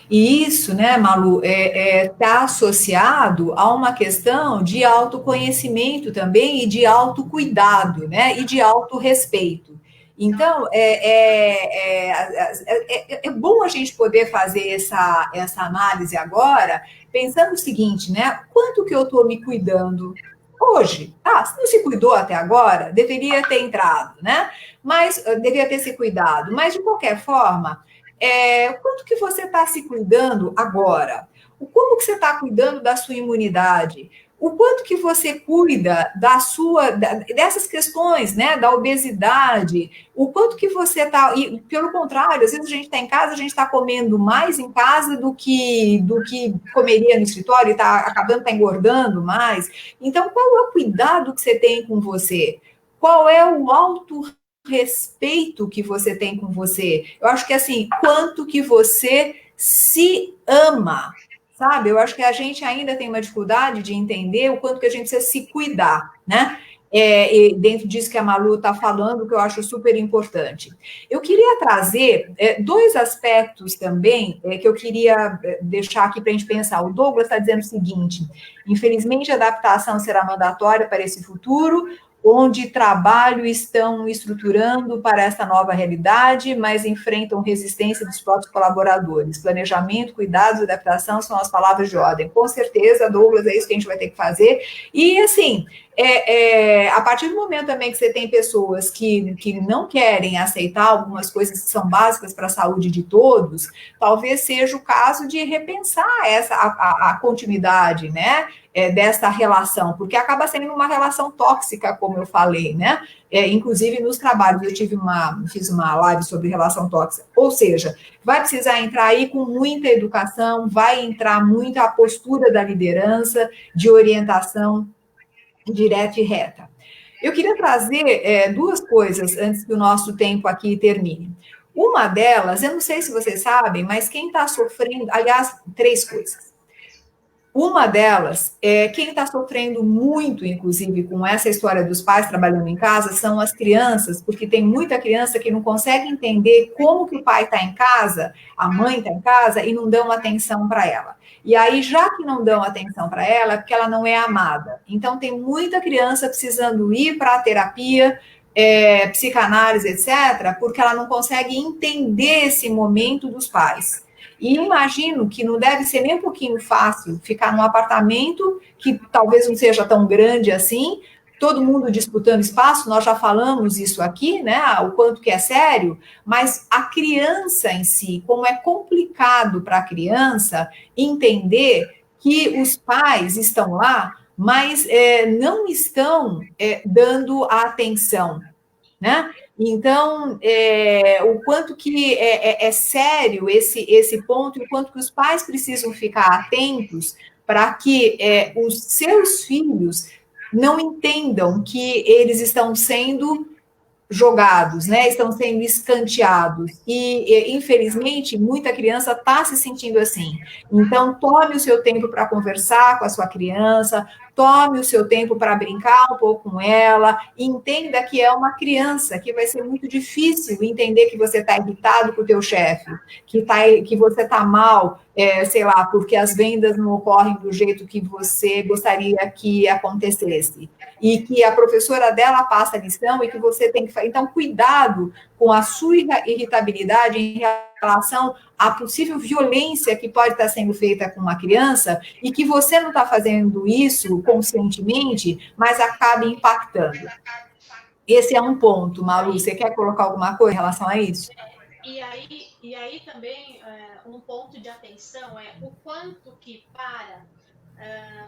E isso, né, Malu, está associado a uma questão de autoconhecimento também e de autocuidado, né, e de autorrespeito. Então, é bom a gente poder fazer essa análise agora, pensando o seguinte, né, quanto que eu estou me cuidando hoje? Ah, se não se cuidou até agora, deveria ter entrado, né, mas deveria ter se cuidado, mas de qualquer forma, quanto que você está se cuidando agora? O como que você está cuidando da sua imunidade? O quanto que você cuida dessas questões, né, da obesidade? O quanto que você está... E, pelo contrário, às vezes a gente está em casa, a gente está comendo mais em casa do que comeria no escritório e está acabando, tá engordando mais. Então, qual é o cuidado que você tem com você? Qual é o respeito que você tem com você? Eu acho que assim, quanto que você se ama, sabe? Eu acho que a gente ainda tem uma dificuldade de entender o quanto que a gente precisa se cuidar, né? E dentro disso que a Malu está falando, que eu acho super importante. Eu queria trazer dois aspectos também que eu queria deixar aqui para a gente pensar. O Douglas está dizendo o seguinte: infelizmente, a adaptação será mandatória para esse futuro, onde trabalho estão estruturando para essa nova realidade, mas enfrentam resistência dos próprios colaboradores. Planejamento, cuidados, adaptação são as palavras de ordem. Com certeza, Douglas, é isso que a gente vai ter que fazer. E, assim, a partir do momento também que você tem pessoas que não querem aceitar algumas coisas que são básicas para a saúde de todos, talvez seja o caso de repensar a continuidade, né? Dessa relação, porque acaba sendo uma relação tóxica, como eu falei, né? Inclusive nos trabalhos, fiz uma live sobre relação tóxica, ou seja, vai precisar entrar aí com muita educação, vai entrar muito a postura da liderança, de orientação direta e reta. Eu queria trazer duas coisas antes que o nosso tempo aqui termine. Uma delas, eu não sei se vocês sabem, mas quem está sofrendo, aliás, três coisas. Uma delas, quem está sofrendo muito, inclusive, com essa história dos pais trabalhando em casa, são as crianças, porque tem muita criança que não consegue entender como que o pai está em casa, a mãe está em casa, e não dão atenção para ela. E aí, já que não dão atenção para ela, é porque ela não é amada. Então, tem muita criança precisando ir para a terapia, psicanálise, etc., porque ela não consegue entender esse momento dos pais. E imagino que não deve ser nem um pouquinho fácil ficar num apartamento que talvez não seja tão grande assim, todo mundo disputando espaço, nós já falamos isso aqui, né? O quanto que é sério, mas a criança em si, como é complicado para a criança entender que os pais estão lá, mas não estão dando a atenção, né? Então, o quanto que é sério esse ponto, e o quanto que os pais precisam ficar atentos para que os seus filhos não entendam que eles estão sendo jogados, né? Estão sendo escanteados. Infelizmente, muita criança está se sentindo assim. Então, tome o seu tempo para conversar com a sua criança, tome o seu tempo para brincar um pouco com ela, entenda que é uma criança, que vai ser muito difícil entender que você está irritado com o teu chefe, que você está mal, sei lá, porque as vendas não ocorrem do jeito que você gostaria que acontecesse. E que a professora dela passa a lição e que você tem que... Então, cuidado com a sua irritabilidade em relação à possível violência que pode estar sendo feita com uma criança e que você não está fazendo isso conscientemente, mas acaba impactando. Esse é um ponto, Malu. Você quer colocar alguma coisa em relação a isso? E aí também um ponto de atenção é o quanto que para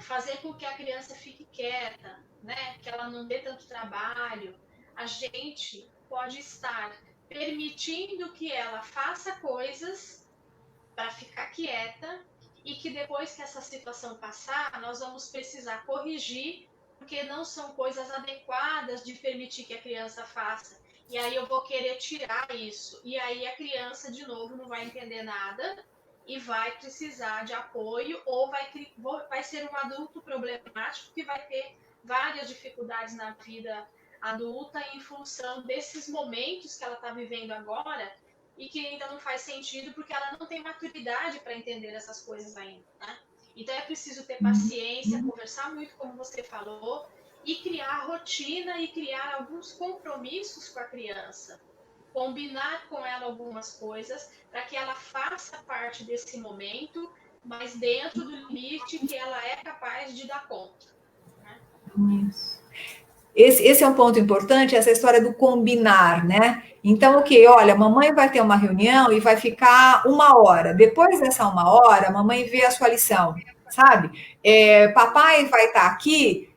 fazer com que a criança fique quieta, né? Que ela não dê tanto trabalho, a gente pode estar permitindo que ela faça coisas para ficar quieta e que depois que essa situação passar, nós vamos precisar corrigir, porque não são coisas adequadas de permitir que a criança faça. E aí eu vou querer tirar isso. E aí a criança, de novo, não vai entender nada e vai precisar de apoio ou vai ser um adulto problemático que vai ter várias dificuldades na vida adulta em função desses momentos que ela está vivendo agora e que ainda não faz sentido porque ela não tem maturidade para entender essas coisas ainda, né? Então é preciso ter paciência, conversar muito, como você falou, e criar rotina e criar alguns compromissos com a criança. Combinar com ela algumas coisas para que ela faça parte desse momento, mas dentro do limite que ela é capaz de dar conta. Né? Isso. Esse é um ponto importante, essa história do combinar, né? Então, ok, olha, mamãe vai ter uma reunião e vai ficar 1 hora. Depois dessa 1 hora, a mamãe vê a sua lição, sabe? Papai vai estar aqui,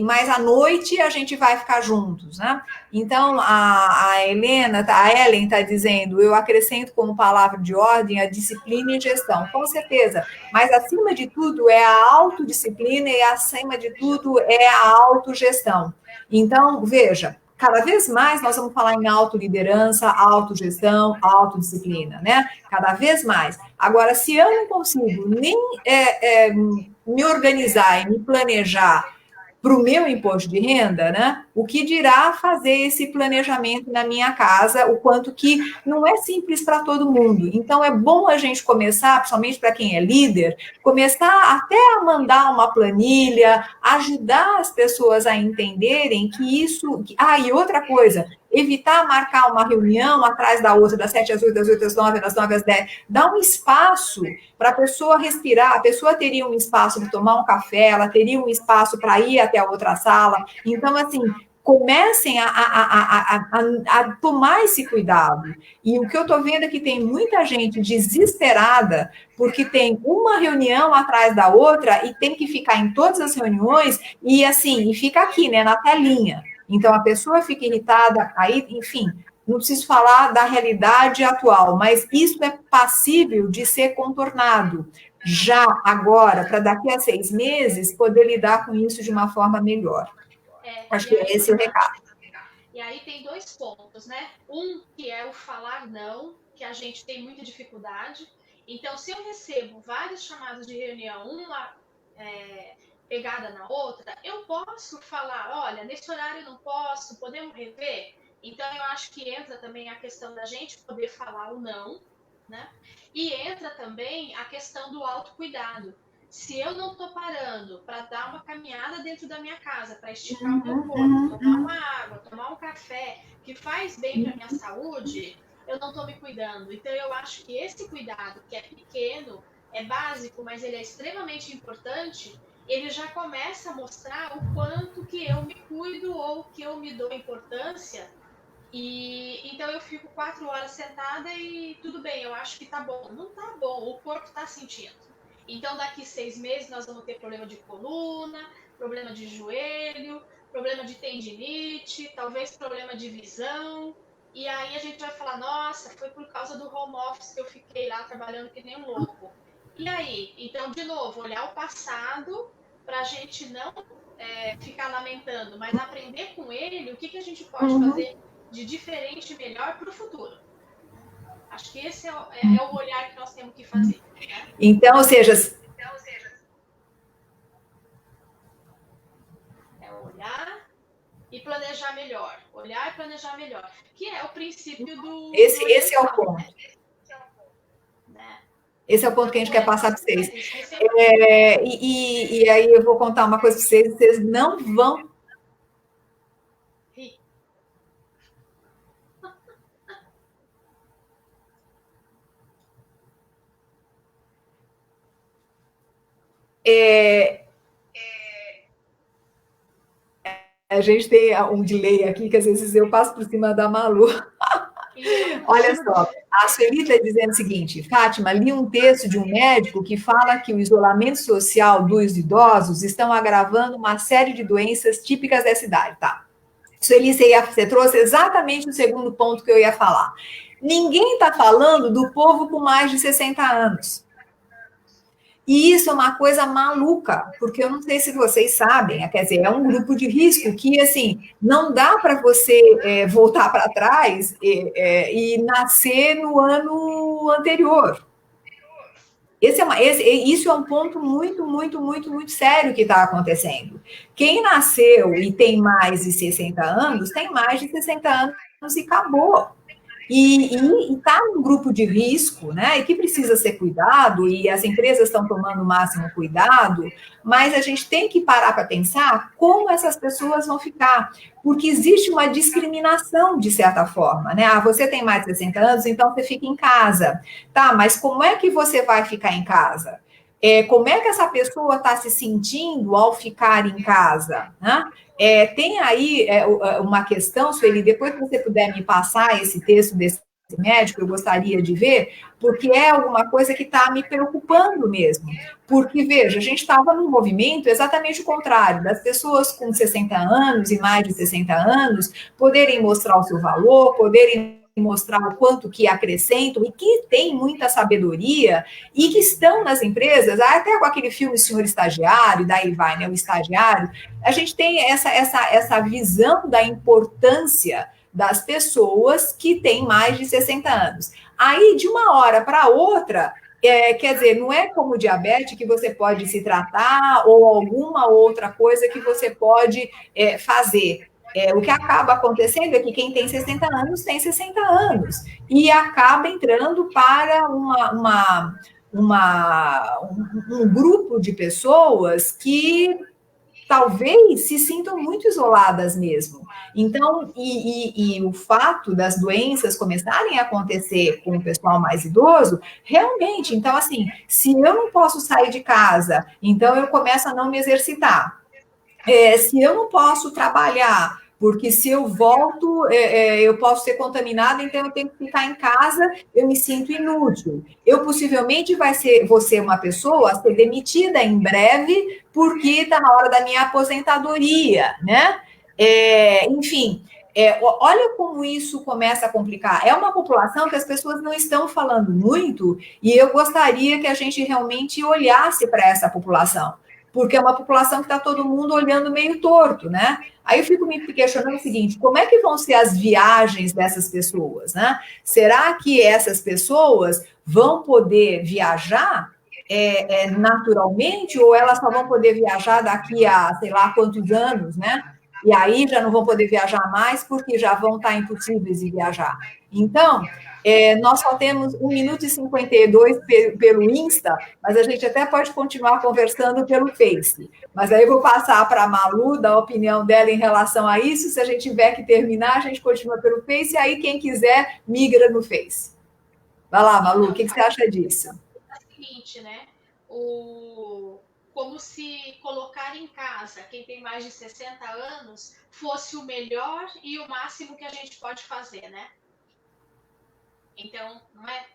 mas à noite a gente vai ficar juntos, né? Então, a Ellen está dizendo, eu acrescento como palavra de ordem a disciplina e gestão. Com certeza, mas acima de tudo é a autodisciplina e acima de tudo é a autogestão. Então, veja, cada vez mais nós vamos falar em autoliderança, autogestão, autodisciplina, né? Cada vez mais. Agora, se eu não consigo nem me organizar e me planejar para o meu imposto de renda, né? O que dirá fazer esse planejamento na minha casa, o quanto que não é simples para todo mundo. Então, é bom a gente começar, principalmente para quem é líder, começar até a mandar uma planilha, ajudar as pessoas a entenderem que isso... e outra coisa, evitar marcar uma reunião atrás da outra, das 7 às 8, das 8 às 9, das 9 às 10. Dá um espaço para a pessoa respirar. A pessoa teria um espaço para tomar um café, ela teria um espaço para ir até a outra sala. Então, assim, comecem a tomar esse cuidado. E o que eu estou vendo é que tem muita gente desesperada porque tem uma reunião atrás da outra e tem que ficar em todas as reuniões e, assim, e fica aqui, né, na telinha. Então, a pessoa fica irritada, aí, enfim, não preciso falar da realidade atual, mas isso é passível de ser contornado já agora, para daqui a 6 meses, poder lidar com isso de uma forma melhor. Acho que esse é o recado. E aí tem 2 pontos, né? Um que é o falar não, que a gente tem muita dificuldade. Então, se eu recebo vários chamados de reunião, uma pegada na outra, eu posso falar, olha, nesse horário eu não posso, podemos rever? Então, eu acho que entra também a questão da gente poder falar o não, né? E entra também a questão do autocuidado. Se eu não estou parando para dar uma caminhada dentro da minha casa, para esticar o meu corpo, tomar uma água, tomar um café, que faz bem para a minha saúde, eu não estou me cuidando. Então, eu acho que esse cuidado, que é pequeno, é básico, mas ele é extremamente importante, ele já começa a mostrar o quanto que eu me cuido ou que eu me dou importância. E então eu fico 4 horas sentada e tudo bem, eu acho que tá bom. Não tá bom, o corpo tá sentindo. Então daqui 6 meses nós vamos ter problema de coluna, problema de joelho, problema de tendinite, talvez problema de visão. E aí a gente vai falar, nossa, foi por causa do home office que eu fiquei lá trabalhando que nem um louco. E aí? Então, de novo, olhar o passado para a gente não ficar lamentando, mas aprender com ele o que a gente pode fazer de diferente e melhor para o futuro. Acho que esse é o olhar que nós temos que fazer. Né? Então, ou seja... É olhar e planejar melhor. Olhar e planejar melhor. Que é o princípio do... Esse é o ponto. Né? Esse é o ponto que a gente quer passar para vocês. E aí eu vou contar uma coisa para vocês, vocês não vão... A gente tem um delay aqui, que às vezes eu passo por cima da Malu. Olha só, a Sueli está dizendo o seguinte, Fátima, li um texto de um médico que fala que o isolamento social dos idosos estão agravando uma série de doenças típicas dessa idade, tá? Sueli, você trouxe exatamente o segundo ponto que eu ia falar. Ninguém está falando do povo com mais de 60 anos. E isso é uma coisa maluca, porque eu não sei se vocês sabem, quer dizer, é um grupo de risco que, assim, não dá para você voltar para trás e nascer no ano anterior. Isso é um ponto muito, muito, muito, muito sério que está acontecendo. Quem nasceu e tem mais de 60 anos, tem mais de 60 anos e acabou. E está num grupo de risco, né? E que precisa ser cuidado, e as empresas estão tomando o máximo cuidado, mas a gente tem que parar para pensar como essas pessoas vão ficar, porque existe uma discriminação, de certa forma, né? Ah, você tem mais de 60 anos, então você fica em casa. Tá, mas como é que você vai ficar em casa? Como é que essa pessoa está se sentindo ao ficar em casa, né? Tem aí uma questão, Sueli, depois que você puder me passar esse texto desse médico, eu gostaria de ver, porque é alguma coisa que está me preocupando mesmo. Porque, veja, a gente estava num movimento exatamente o contrário, das pessoas com 60 anos e mais de 60 anos poderem mostrar o seu valor, poderem mostrar o quanto que acrescentam e que tem muita sabedoria e que estão nas empresas, até com aquele filme Senhor Estagiário, daí vai, né, o estagiário, a gente tem essa visão da importância das pessoas que têm mais de 60 anos. Aí, de uma hora para outra, quer dizer, não é como diabetes que você pode se tratar ou alguma outra coisa que você pode fazer. O que acaba acontecendo é que quem tem 60 anos tem 60 anos e acaba entrando para um grupo de pessoas que talvez se sintam muito isoladas mesmo. Então, e o fato das doenças começarem a acontecer com o pessoal mais idoso, realmente, então, assim, se eu não posso sair de casa, então eu começo a não me exercitar. Se eu não posso trabalhar, porque se eu volto, eu posso ser contaminada, então eu tenho que ficar em casa, eu me sinto inútil. Eu possivelmente vou ser uma pessoa a ser demitida em breve, porque está na hora da minha aposentadoria, né? Enfim, olha como isso começa a complicar. É uma população que as pessoas não estão falando muito, e eu gostaria que a gente realmente olhasse para essa população, porque é uma população que está todo mundo olhando meio torto, né? Aí eu fico me questionando o seguinte: como é que vão ser as viagens dessas pessoas, né? Será que essas pessoas vão poder viajar naturalmente, ou elas só vão poder viajar daqui a sei lá quantos anos, né? E aí já não vão poder viajar mais porque já vão estar impossíveis de viajar. Então, nós só temos 1 minuto e 52 pelo Insta, mas a gente até pode continuar conversando pelo Face. Mas aí eu vou passar para a Malu, dar a opinião dela em relação a isso. Se a gente tiver que terminar, a gente continua pelo Face, e aí quem quiser, migra no Face. Vai lá, Malu, o que você acha disso? É o seguinte, né? Como se colocar em casa quem tem mais de 60 anos fosse o melhor e o máximo que a gente pode fazer, né? Então, não é?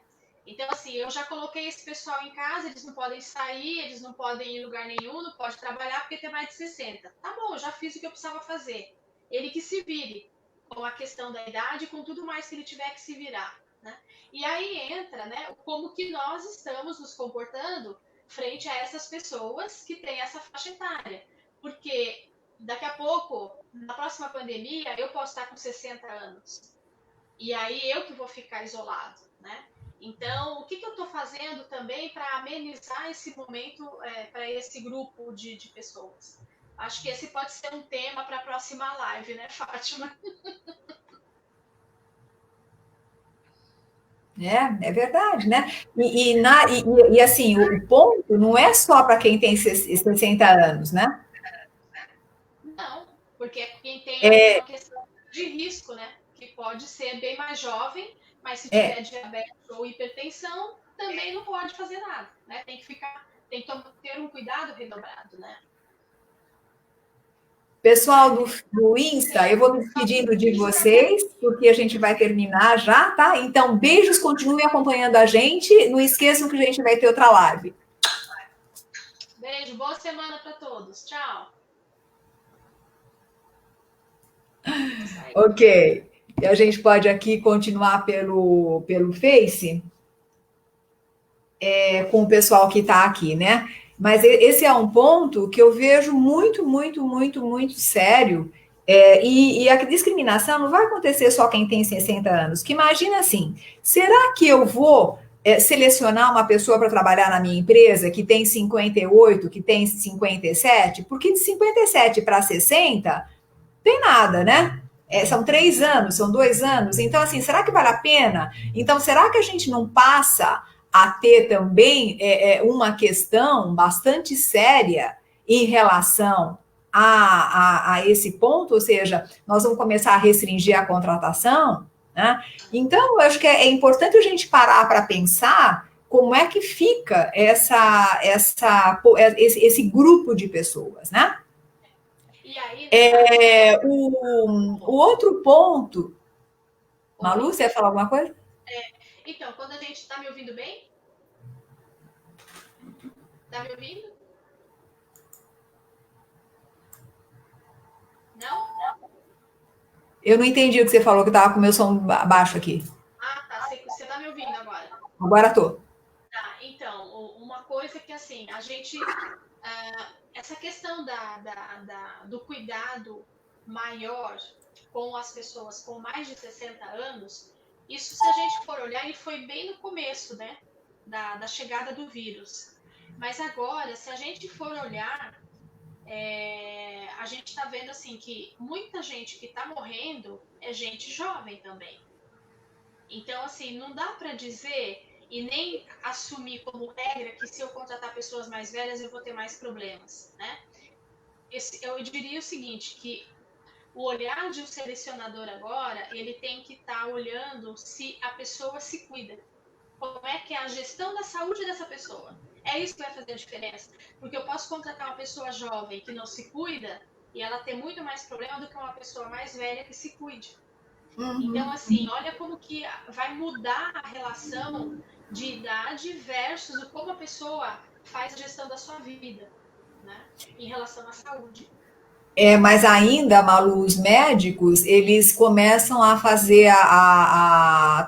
Então, assim, eu já coloquei esse pessoal em casa, eles não podem sair, eles não podem ir em lugar nenhum, não pode trabalhar porque tem mais de 60. Tá bom, eu já fiz o que eu precisava fazer. Ele que se vire com a questão da idade, com tudo mais que ele tiver que se virar, né? E aí entra, né, como que nós estamos nos comportando frente a essas pessoas que têm essa faixa etária. Porque daqui a pouco, na próxima pandemia, eu posso estar com 60 anos. E aí eu que vou ficar isolado, né? Então, o que eu estou fazendo também para amenizar esse momento para esse grupo de pessoas? Acho que esse pode ser um tema para a próxima live, né, Fátima? É verdade, né? E assim, o ponto não é só para quem tem 60 anos, né? Não, porque é quem tem alguma questão de risco, né? Que pode ser bem mais jovem, mas se tiver diabetes ou hipertensão, também não pode fazer nada, né? Tem que ter um cuidado redobrado, né? Pessoal do Insta, eu vou me despedindo de vocês, porque a gente vai terminar já, tá? Então, beijos, continuem acompanhando a gente. Não esqueçam que a gente vai ter outra live. Beijo, boa semana para todos. Tchau. Ok. E a gente pode aqui continuar pelo Face. com o pessoal que está aqui, né? Mas esse é um ponto que eu vejo muito, muito, muito, muito sério. E a discriminação não vai acontecer só quem tem 60 anos. Que imagina assim, será que eu vou selecionar uma pessoa para trabalhar na minha empresa que tem 58, que tem 57? Porque de 57 para 60 tem nada, né? São 3 anos, são 2 anos. Então, assim, será que vale a pena? Então, será que a gente não passa a ter também uma questão bastante séria em relação a esse ponto? Ou seja, nós vamos começar a restringir a contratação, né? Então, eu acho que é importante a gente parar para pensar como é que fica esse grupo de pessoas, né? E aí, O outro ponto. Malu, você ia falar alguma coisa? Então, quando a gente está me ouvindo bem? Está me ouvindo? Não? Eu não entendi o que você falou, que estava com o meu som baixo aqui. Ah, tá. Você está me ouvindo agora? Agora estou. Tá. Então, uma coisa que, assim, a gente... essa questão do cuidado maior com as pessoas com mais de 60 anos, isso, se a gente for olhar, ele foi bem no começo, né? Da chegada do vírus. Mas agora, se a gente for olhar, a gente está vendo assim que muita gente que está morrendo é gente jovem também. Então, assim, não dá para dizer e nem assumir como regra que se eu contratar pessoas mais velhas eu vou ter mais problemas, né? Eu diria o seguinte, que o olhar de um selecionador agora, ele tem que estar olhando se a pessoa se cuida. Como é que é a gestão da saúde dessa pessoa? É isso que vai fazer a diferença. Porque eu posso contratar uma pessoa jovem que não se cuida e ela ter muito mais problema do que uma pessoa mais velha que se cuide. Então, assim, olha como que vai mudar a relação de idade versus como a pessoa faz a gestão da sua vida, né? Em relação à saúde. Mas ainda, Malu, os médicos, eles começam a fazer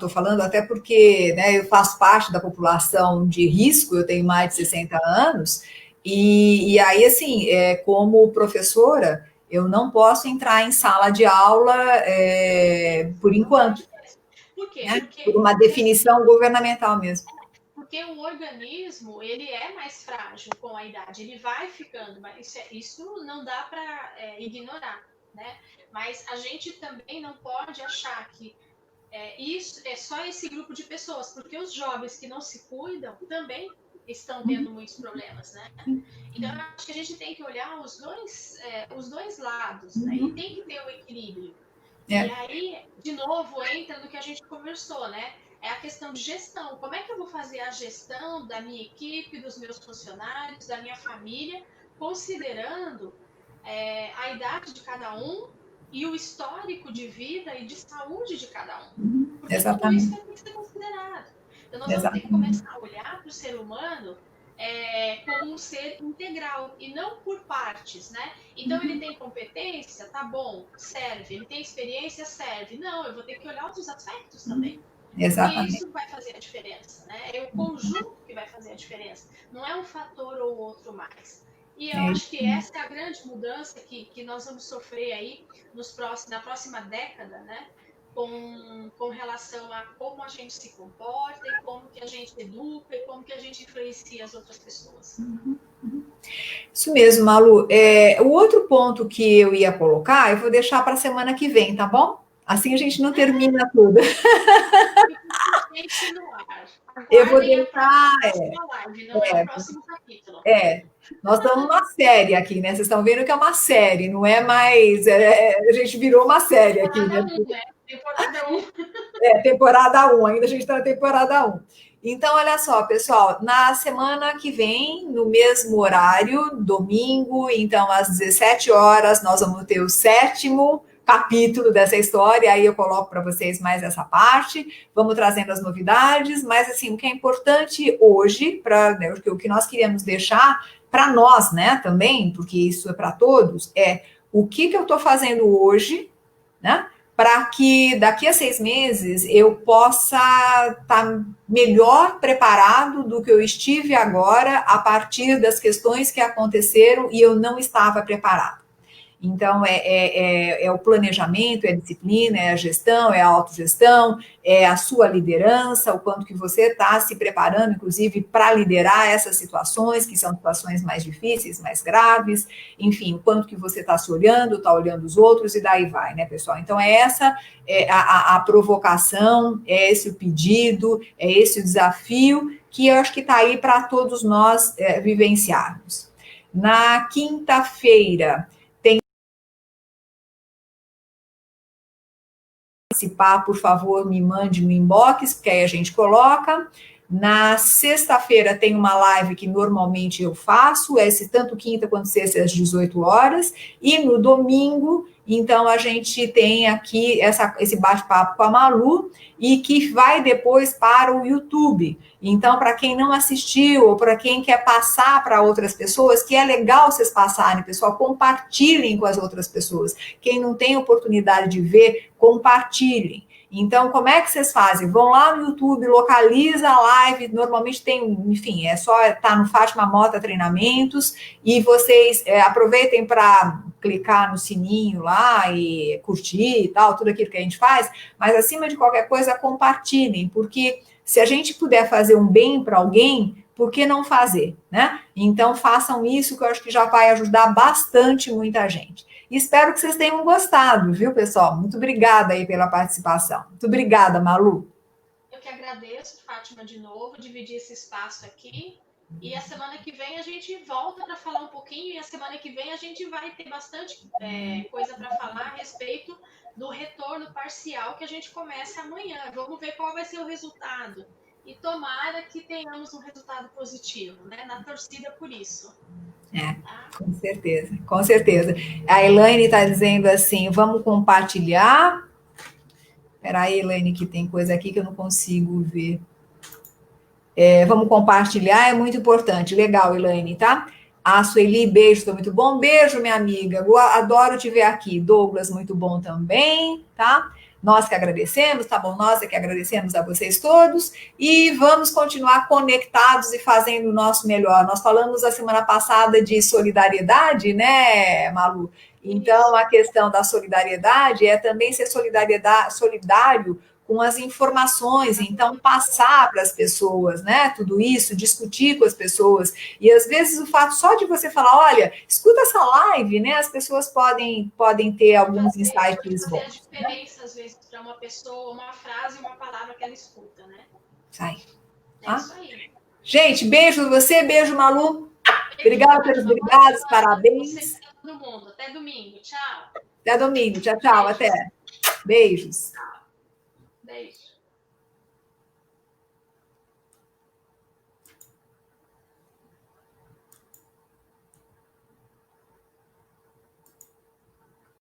tô falando até porque, né, eu faço parte da população de risco, eu tenho mais de 60 anos, e aí, assim, como professora, eu não posso entrar em sala de aula por enquanto, Por quê? né? Por uma definição governamental mesmo. Porque o organismo, ele é mais frágil com a idade, ele vai ficando, mas isso não dá para ignorar, né? Mas a gente também não pode achar que isso é só esse grupo de pessoas, porque os jovens que não se cuidam também estão tendo muitos problemas, né? Então, eu acho que a gente tem que olhar os dois lados, né? E tem que ter o equilíbrio. E aí, de novo, entra no que a gente conversou, né? É a questão de gestão. Como é que eu vou fazer a gestão da minha equipe, dos meus funcionários, da minha família, considerando a idade de cada um e o histórico de vida e de saúde de cada um? Porque tudo isso tem que ser considerado. Então, nós vamos ter que começar a olhar para o ser humano como um ser integral e não por partes, né? Então, ele tem competência, tá bom, serve. Ele tem experiência, serve. Não, eu vou ter que olhar outros aspectos também. Exatamente. E isso vai fazer a diferença, né? É o conjunto que vai fazer a diferença. Não é um fator ou outro mais. E eu acho que essa é a grande mudança que nós vamos sofrer aí na próxima década, né? Com relação a como a gente se comporta e como que a gente educa e como que a gente influencia as outras pessoas. Isso mesmo, Malu. O outro ponto que eu ia colocar, eu vou deixar para a semana que vem, tá bom? Assim a gente não termina tudo. Eu vou deixar. Não é o próximo capítulo. Nós estamos numa série aqui, né? Vocês estão vendo que é uma série, não é mais. A gente virou uma série aqui, né? Temporada 1. Temporada 1, ainda a gente está na temporada 1. Então, olha só, pessoal, na semana que vem, no mesmo horário, domingo, então às 17 horas, nós vamos ter o 7º capítulo dessa história, aí eu coloco para vocês mais essa parte, vamos trazendo as novidades, mas assim, o que é importante hoje, né, o que nós queremos deixar para nós, né, também, porque isso é para todos, é o que eu estou fazendo hoje, né, para que daqui a 6 meses eu possa estar melhor preparado do que eu estive agora a partir das questões que aconteceram e eu não estava preparado. Então, é o planejamento, é a disciplina, é a gestão, é a autogestão, é a sua liderança, o quanto que você está se preparando, inclusive, para liderar essas situações, que são situações mais difíceis, mais graves, enfim, o quanto que você está se olhando, está olhando os outros, e daí vai, né, pessoal? Então, essa a provocação, é esse o pedido, é esse o desafio, que eu acho que está aí para todos nós vivenciarmos. Na quinta-feira, participar, por favor, me mande no inbox, porque aí a gente coloca. Na sexta-feira tem uma live que normalmente eu faço, tanto quinta quanto sexta às 18 horas, e no domingo, então, a gente tem aqui esse bate-papo com a Malu, e que vai depois para o YouTube. Então, para quem não assistiu, ou para quem quer passar para outras pessoas, que é legal vocês passarem, pessoal, compartilhem com as outras pessoas. Quem não tem oportunidade de ver, compartilhem. Então, como é que vocês fazem? Vão lá no YouTube, localiza a live, normalmente tem, enfim, é só estar no Fátima Mota Treinamentos, e vocês aproveitem para clicar no sininho lá e curtir e tal, tudo aquilo que a gente faz, mas acima de qualquer coisa, compartilhem, porque se a gente puder fazer um bem para alguém, por que não fazer, né? Então, façam isso, que eu acho que já vai ajudar bastante muita gente. E espero que vocês tenham gostado, viu, pessoal? Muito obrigada aí pela participação. Muito obrigada, Malu. Eu que agradeço, Fátima, de novo, dividir esse espaço aqui. E a semana que vem a gente volta para falar um pouquinho, e a semana que vem a gente vai ter bastante coisa para falar a respeito do retorno parcial que a gente começa amanhã. Vamos ver qual vai ser o resultado. E tomara que tenhamos um resultado positivo, né? Na torcida por isso. Com certeza, com certeza. A Elaine está dizendo assim, vamos compartilhar. Espera aí, Elaine, que tem coisa aqui que eu não consigo ver. Vamos compartilhar, é muito importante. Legal, Elaine, tá? A Sueli, beijo, estou muito bom. Beijo, minha amiga. Adoro te ver aqui. Douglas, muito bom também, tá? Nós que agradecemos, tá bom? Nós é que agradecemos a vocês todos. E vamos continuar conectados e fazendo o nosso melhor. Nós falamos a semana passada de solidariedade, né, Malu? Então, a questão da solidariedade é também ser solidário com as informações, então passar para as pessoas, né, tudo isso, discutir com as pessoas, e às vezes o fato só de você falar, olha, escuta essa live, né, as pessoas podem ter alguns insights bons. Fazer a diferença, às vezes, para uma pessoa, uma frase, uma palavra que ela escuta, né? Sai. Isso aí. Gente, beijo pra você, beijo, Malu. Obrigada pelos obrigados, parabéns. Você, todo mundo. Até domingo. Tchau. Até domingo. Tchau, tchau. Beijos. Até. Beijos. Beijo.